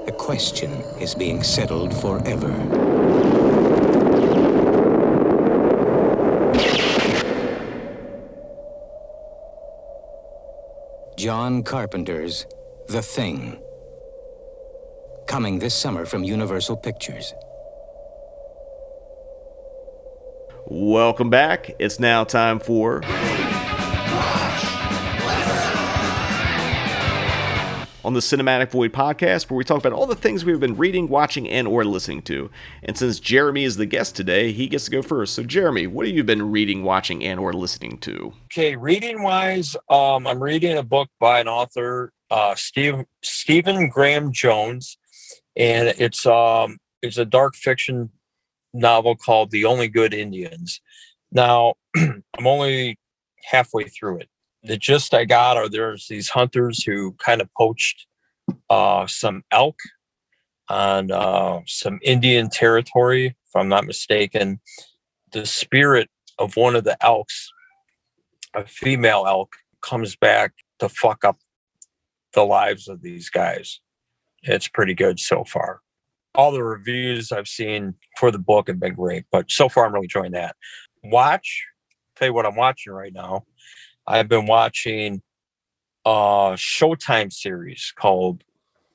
F: the question is being settled forever. John Carpenter's The Thing. Coming this summer from Universal Pictures.
B: Welcome back. It's now time for on the Cinematic Void podcast, where we talk about all the things we've been reading, watching, and or listening to. And since Jeremy is the guest today, he gets to go first. So Jeremy, what have you been reading, watching, and or listening to?
D: Okay, reading wise, I'm reading a book by an author, Stephen Graham Jones, and it's a dark fiction novel called The Only Good Indians. Now, I'm only halfway through it. The gist I got are there's these hunters who kind of poached some elk on some Indian territory, if I'm not mistaken. The spirit of one of the elks, a female elk, comes back to fuck up the lives of these guys. It's pretty good so far. All the reviews I've seen for the book have been great, but so far I'm really enjoying that. Tell you what I'm watching right now. I've been watching a Showtime series called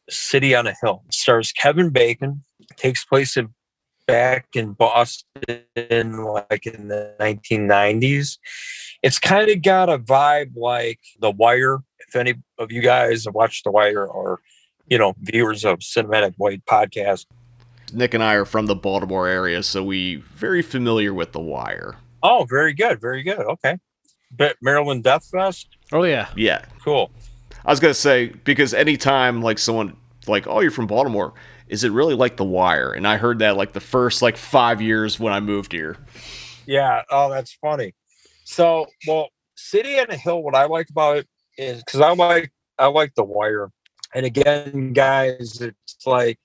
D: City on a Hill. It stars Kevin Bacon. It takes place back in Boston, like in the 1990s. It's kind of got a vibe like The Wire. If any of you guys have watched The Wire, or, you know, viewers of Cinematic Void podcast.
B: Nick and I are from the Baltimore area, so we're very familiar with The Wire.
D: Oh, very good. Very good. Okay. But Maryland Death Fest?
C: Oh, yeah.
B: Yeah.
D: Cool.
B: I was going to say, because anytime like someone like, oh, you're from Baltimore, is it really like The Wire? And I heard that like the first like 5 years when I moved here.
D: Yeah. Oh, that's funny. So, well, City on a Hill, what I like about it is because I like The Wire. And again, guys, it's like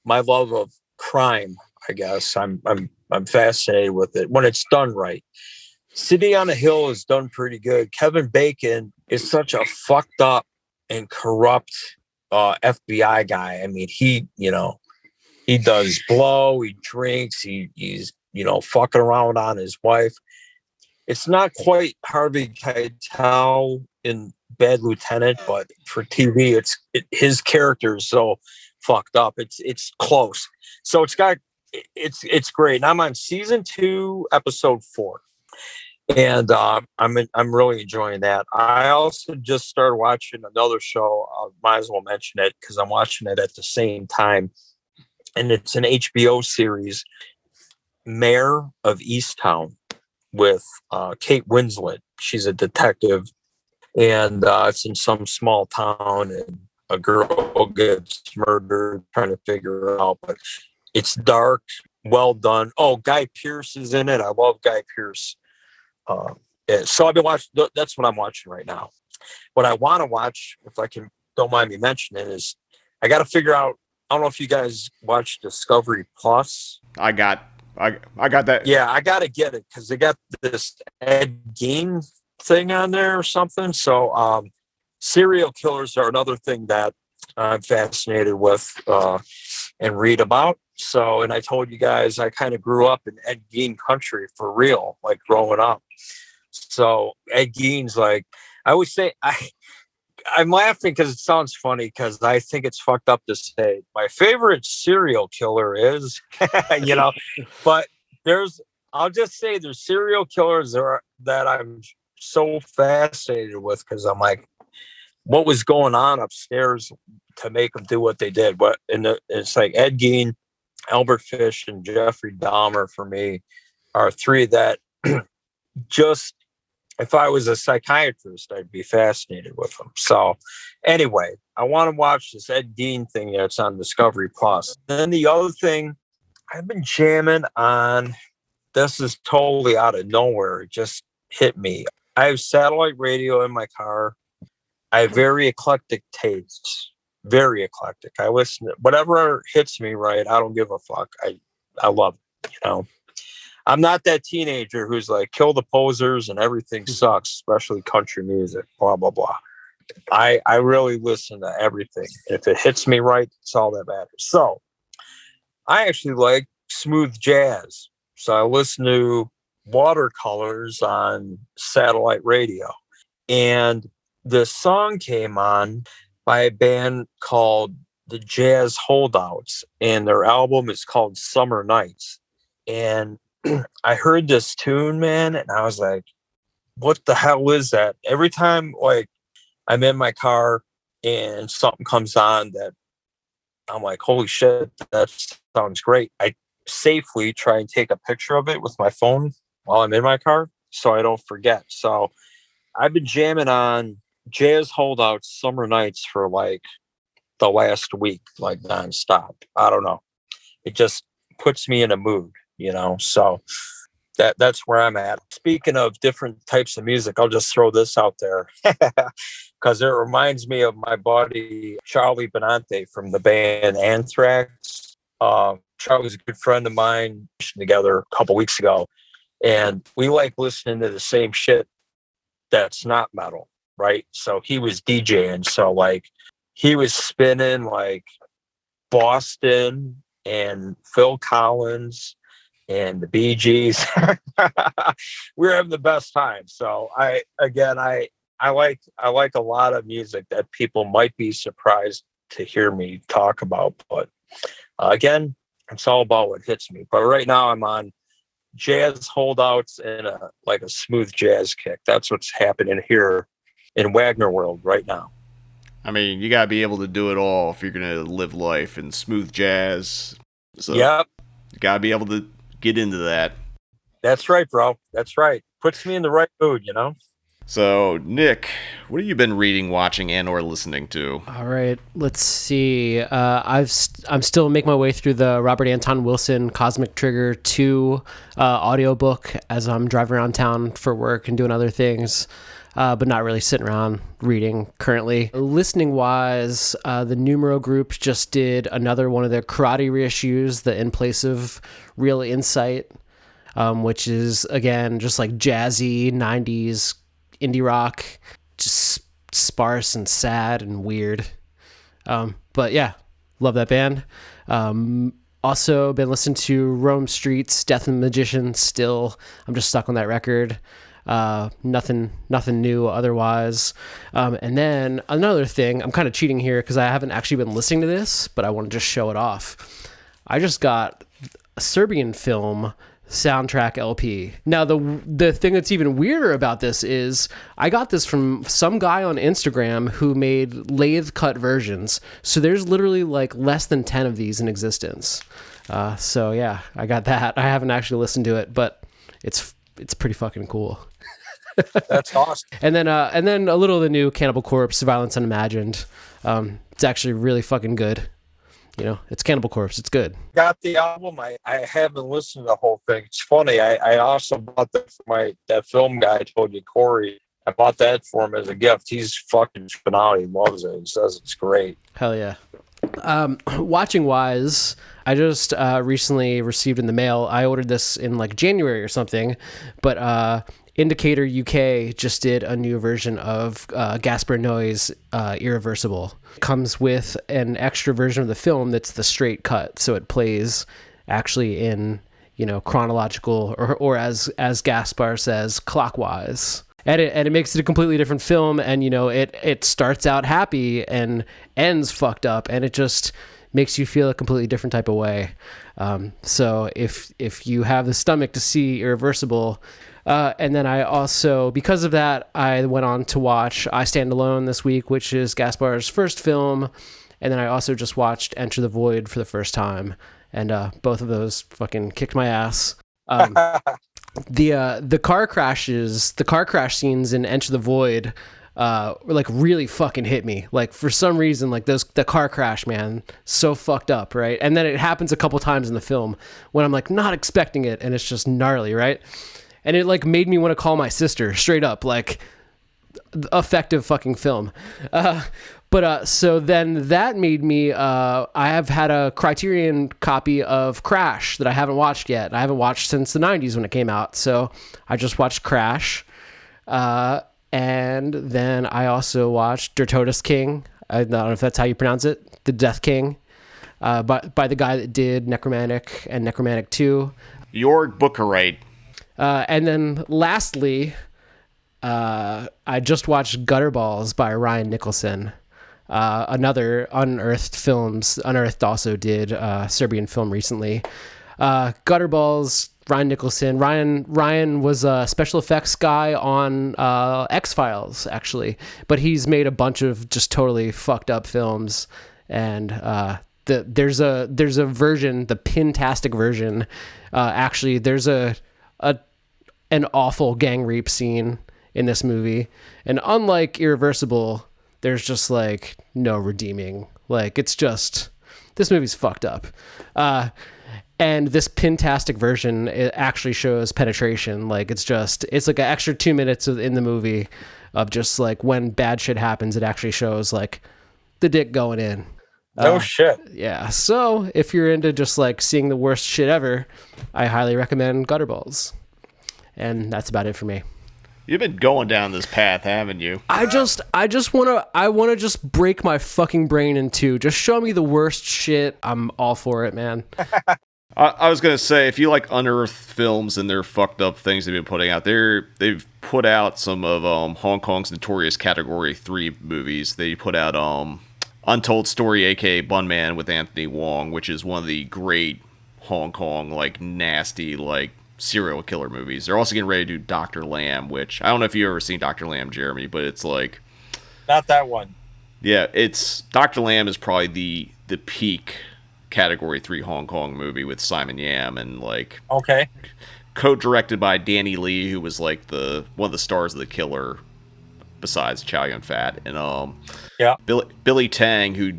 D: my love of crime, I guess. I'm I'm fascinated with it when it's done right. City on a Hill is done pretty good. Kevin Bacon is such a fucked up and corrupt FBI guy. I mean, he does blow, he drinks, he's fucking around on his wife. It's not quite Harvey Keitel in Bad Lieutenant, but for TV, his character is so fucked up. It's close. So it's great. And I'm on season 2, episode 4. And I'm really enjoying that. I also just started watching another show. I might as well mention it because I'm watching it at the same time. And it's an HBO series, Mayor of Easttown, with Kate Winslet. She's a detective, and it's in some small town, and a girl gets murdered, trying to figure it out. But it's dark, well done. Oh, Guy Pearce is in it. I love Guy Pearce. So I've been watching. That's what I'm watching right now. What I want to watch, if I can, don't mind me mentioning, is I got to figure out. I don't know if you guys watch Discovery Plus.
B: I got that.
D: Yeah, I got to get it because they got this Ed Gein thing on there or something. So serial killers are another thing that I'm fascinated with and read about. So, and I told you guys I kind of grew up in Ed Gein country for real, like growing up. So Ed Gein's like, I always say, I'm laughing because it sounds funny because I think it's fucked up to say my favorite serial killer is, but I'll just say there's serial killers that I'm so fascinated with because I'm like, what was going on upstairs to make them do what they did? It's like Ed Gein, Albert Fish, and Jeffrey Dahmer for me are 3 that just, if I was a psychiatrist, I'd be fascinated with them. So anyway, I want to watch this Ed Gein thing that's on Discovery Plus. Then the other thing I've been jamming on, this is totally out of nowhere. It just hit me. I have satellite radio in my car. I have very eclectic tastes. Very eclectic. I listen to whatever hits me right. I don't give a fuck. I love it, I'm not that teenager who's like, kill the posers and everything sucks, especially country music, blah, blah, blah. I really listen to everything. If it hits me right, it's all that matters. So I actually like smooth jazz. So I listen to Watercolors on satellite radio. And the song came on by a band called the Jazz Holdouts, and their album is called Summer Nights. And I heard this tune, man, and I was like, what the hell is that? Every time, like, I'm in my car and something comes on that I'm like, holy shit, that sounds great. I safely try and take a picture of it with my phone while I'm in my car so I don't forget. So I've been jamming on Jazz Holdouts Summer Nights for like the last week, like nonstop. I don't know. It just puts me in a mood. So that's where I'm at. Speaking of different types of music, I'll just throw this out there because it reminds me of my buddy Charlie Benante from the band Anthrax. Charlie's a good friend of mine. Together a couple weeks ago, and we like listening to the same shit that's not metal, right? So he was DJing, so like he was spinning like Boston and Phil Collins and the Bee Gees. We were having the best time. So I like a lot of music that people might be surprised to hear me talk about. But again, it's all about what hits me. But right now I'm on Jazz Holdouts and a smooth jazz kick. That's what's happening here in Wagner world right now.
B: I mean, you gotta be able to do it all if you're gonna live life in smooth jazz. So
D: yep.
B: You gotta be able to get into that.
D: That's right, bro. That's right. Puts me in the right mood,
B: So, Nick, what have you been reading, watching, and or listening to?
C: All right, let's see. I'm still making my way through the Robert Anton Wilson Cosmic Trigger 2 audiobook as I'm driving around town for work and doing other things. but not really sitting around reading currently. Listening wise, the Numero Group just did another one of their karate reissues, the In Place of Real Insight, which is, again, just like jazzy 90s indie rock, just sparse and sad and weird. But yeah, love that band. Also been listening to Rome Street's Death and the Magician still. I'm just stuck on that record. Nothing new otherwise. And then another thing, I'm kind of cheating here because I haven't actually been listening to this, but I want to just show it off. I just got a Serbian film soundtrack LP. Now, the thing that's even weirder about this is I got this from some guy on Instagram who made lathe cut versions. So there's literally like less than 10 of these in existence. So yeah, I got that. I haven't actually listened to it, but it's pretty fucking cool.
D: That's awesome.
C: And then a little of the new Cannibal Corpse, Violence Unimagined. It's actually really fucking good. You know, it's Cannibal Corpse. It's good.
D: Got the album. I haven't listened to the whole thing. It's funny. I also bought that for that film guy I told you, Corey. I bought that for him as a gift. He's fucking phenomenal. He loves it. He says it's great.
C: Hell yeah. Watching wise, I just recently received in the mail. I ordered this in like January or something, but Indicator UK just did a new version of Gaspar Noé's Irreversible. It comes with an extra version of the film that's the straight cut, so it plays actually in, you know, chronological or as Gaspar says, clockwise. And it makes it a completely different film, and you know it starts out happy and ends fucked up, and it just makes you feel a completely different type of way. So if you have the stomach to see Irreversible. And then I also, because of that, I went on to watch I Stand Alone this week, which is Gaspar's first film. And then I also just watched Enter the Void for the first time. And both of those fucking kicked my ass. The car crash scenes in Enter the Void like really fucking hit me. Like for some reason, like the car crash, man, so fucked up, right? And then it happens a couple times in the film when I'm like not expecting it, and it's just gnarly, right? And it like made me want to call my sister straight up, like effective fucking film. But so then that made me, I have had a Criterion copy of Crash that I haven't watched yet. I haven't watched since the 90s when it came out. So I just watched Crash. And then I also watched Der Todes King. I don't know if that's how you pronounce it. The Death King. By the guy that did Necromantic and Necromantic 2.
B: Jörg Bucharest.
C: And then lastly, I just watched Gutterballs by Ryan Nicholson. Another Unearthed Films. Unearthed also did a Serbian film recently. Gutterballs, Ryan Nicholson. Ryan was a special effects guy on X-Files, actually. But he's made a bunch of just totally fucked up films. And there's a version, the Pintastic version. Actually, there's an awful gang rape scene in this movie, and unlike Irreversible, there's just like no redeeming. Like it's just, this movie's fucked up. And this Pintastic version, it actually shows penetration. Like it's like an extra 2 minutes in the movie of just like when bad shit happens, it actually shows like the dick going in.
D: No shit.
C: Yeah. So if you're into just like seeing the worst shit ever, I highly recommend Gutterballs. And that's about it for me.
B: You've been going down this path, haven't you?
C: I want to just break my fucking brain in two. Just show me the worst shit. I'm all for it, man.
B: I was going to say, if you like Unearthed Films and their fucked up things they've been putting out there, they've put out some of Hong Kong's notorious Category 3 movies. They put out Untold Story, aka Bunman with Anthony Wong, which is one of the great Hong Kong, like, nasty, like, serial killer movies. They're also getting ready to do Dr. Lamb, which I don't know if you've ever seen Dr. Lamb, Jeremy, but it's like,
D: not that one.
B: Yeah, it's Dr. Lamb is probably the peak Category 3 Hong Kong movie with Simon Yam, and like,
D: okay,
B: co-directed by Danny Lee, who was like one of the stars of The Killer besides Chow Yun-fat, and
D: yeah,
B: Billy Tang, who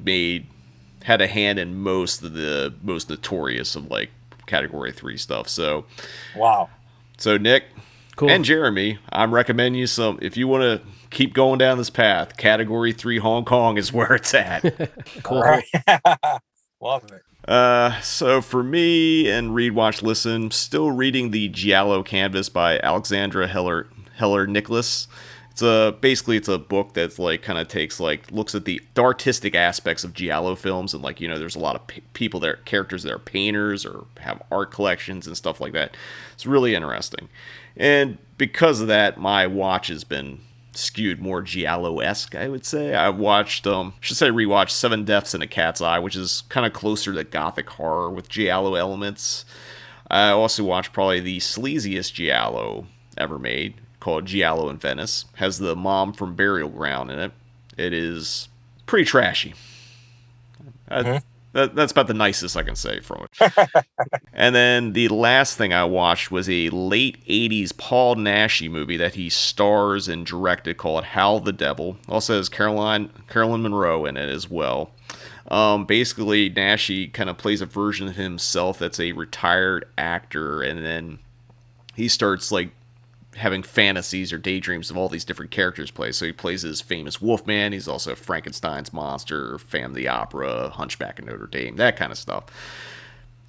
B: had a hand in most of the most notorious of like Category 3 stuff. So
D: wow.
B: So Nick,
C: Cool.
B: And Jeremy, I'm recommending you some, if you want to keep going down this path, Category 3 Hong Kong is where it's at.
C: Cool.
D: Right. Love it.
B: So for me and Read, Watch, Listen, still reading the Giallo Canvas by Alexandra Heller Nicholas. Basically it's a book that's like kind of takes like looks at the artistic aspects of Giallo films, and like, you know, there's a lot of people that characters that are painters or have art collections and stuff like that. It's really interesting, and because of that, my watch has been skewed more Giallo-esque, I would say. I watched rewatched Seven Deaths in a Cat's Eye, which is kind of closer to gothic horror with Giallo elements. I also watched probably the sleaziest Giallo ever made, called Giallo in Venice. Has the mom from Burial Ground in it. It is pretty trashy. That's about the nicest I can say from it. And then the last thing I watched was a late 80s Paul Naschy movie that he stars and directed called Howl the Devil. Also has Carolyn Monroe in it as well. Basically, Naschy kind of plays a version of himself that's a retired actor, and then he starts like having fantasies or daydreams of all these different characters play. So he plays his famous Wolfman. He's also Frankenstein's monster, Phantom of the Opera, Hunchback of Notre Dame, that kind of stuff.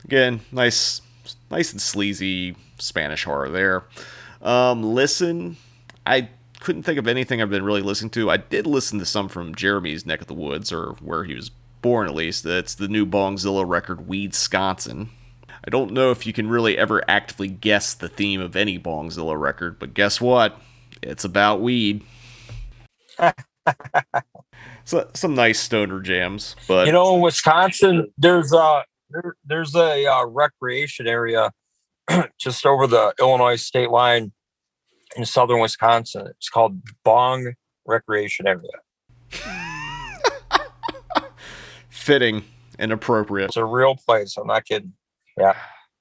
B: Again, nice and sleazy Spanish horror there. Listen, I couldn't think of anything I've been really listening to. I did listen to some from Jeremy's neck of the woods, or where he was born at least. That's the new Bongzilla record, Weedsconsin. I don't know if you can really ever actively guess the theme of any Bongzilla record, but guess what? It's about weed. So, some nice stoner jams, but
D: You know, in Wisconsin, there's a recreation area just over the Illinois state line in southern Wisconsin. It's called Bong Recreation Area.
B: fitting and appropriate.
D: It's a real place. I'm not kidding. Yeah.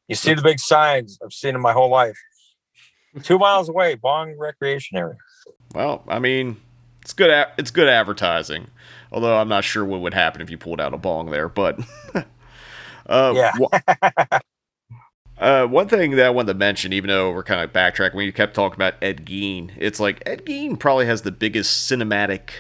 D: You see the big signs. I've seen them my whole life. 2 miles away, Bong Recreation Area.
B: Well, I mean, it's good. It's good advertising. Although I'm not sure what would happen if you pulled out a bong there. But
D: Yeah.
B: One thing that I wanted to mention, even though we're kind of backtracking, when you kept talking about Ed Gein, it's like Ed Gein probably has the biggest cinematic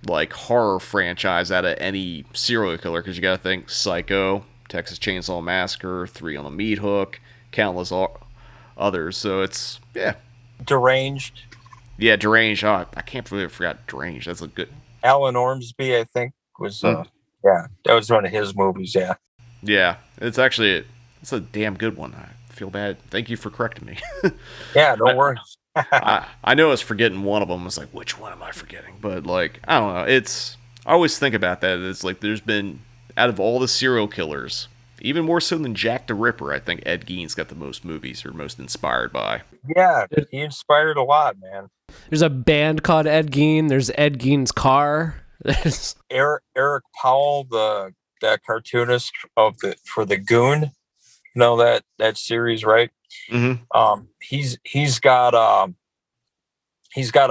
B: like horror franchise out of any serial killer, because you got to think Psycho, Texas Chainsaw Massacre, 3 on the Meat Hook, countless others. So it's, yeah.
D: Deranged.
B: Yeah, Deranged. Oh, I can't believe I forgot Deranged. That's a good.
D: Alan Ormsby, I think, was, yeah, that was one of his movies, yeah.
B: Yeah, it's actually, it's a damn good one. I feel bad. Thank you for correcting me.
D: Yeah, don't worry.
B: I know I was forgetting one of them. I was like, which one am I forgetting? But, like, I don't know. I always think about that. It's like there's been, out of all the serial killers, even more so than Jack the Ripper, I think Ed Gein's got the most movies or most inspired by.
D: Yeah, he inspired a lot, man.
C: There's a band called Ed Gein. There's Ed Gein's car.
D: Eric Powell, that cartoonist for the Goon, you know that series, right?
B: Mm-hmm.
D: He's got a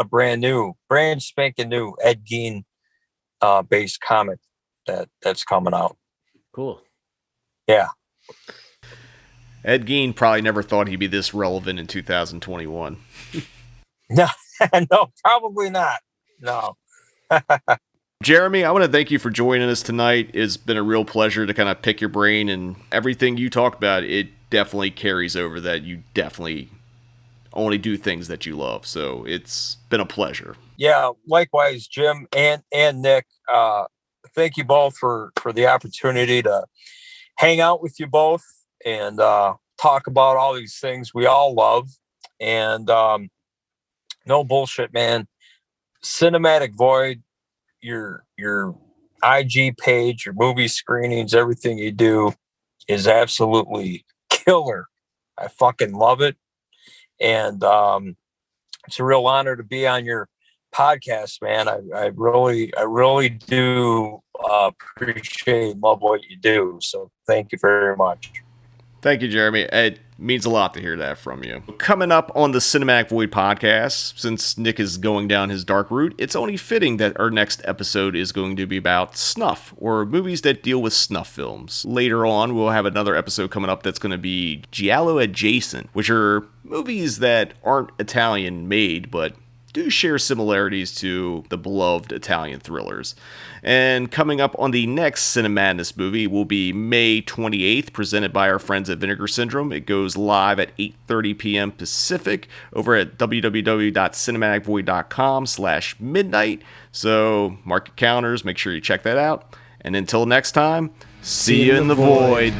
D: brand spanking new Ed Gein based comic that's coming out.
C: Cool.
D: Yeah.
B: Ed Gein probably never thought he'd be this relevant in 2021.
D: No, no, probably not. No.
B: Jeremy, I want to thank you for joining us tonight. It's been a real pleasure to kind of pick your brain, and everything you talk about, it definitely carries over that you definitely only do things that you love. So it's been a pleasure.
D: Yeah, likewise, Jim and Nick. Thank you both for the opportunity to hang out with you both and talk about all these things we all love. And no bullshit, man. Cinematic Void, your IG page, your movie screenings, everything you do is absolutely killer. I fucking love it. And it's a real honor to be on your podcast, man. I really do appreciate, love what you do. So thank you very much.
B: Thank you, Jeremy. It means a lot to hear that from you. Coming up on the Cinematic Void podcast, since Nick is going down his dark route, it's only fitting that our next episode is going to be about snuff, or movies that deal with snuff films. Later on, we'll have another episode coming up that's going to be Giallo adjacent, which are movies that aren't Italian made, but do share similarities to the beloved Italian thrillers. And coming up on the next Cinemadness movie will be May 28th, presented by our friends at Vinegar Syndrome. It goes live at 8:30 p.m. Pacific over at www.cinematicvoid.com/midnight. So mark your calendars, make sure you check that out. And until next time, see you in the void.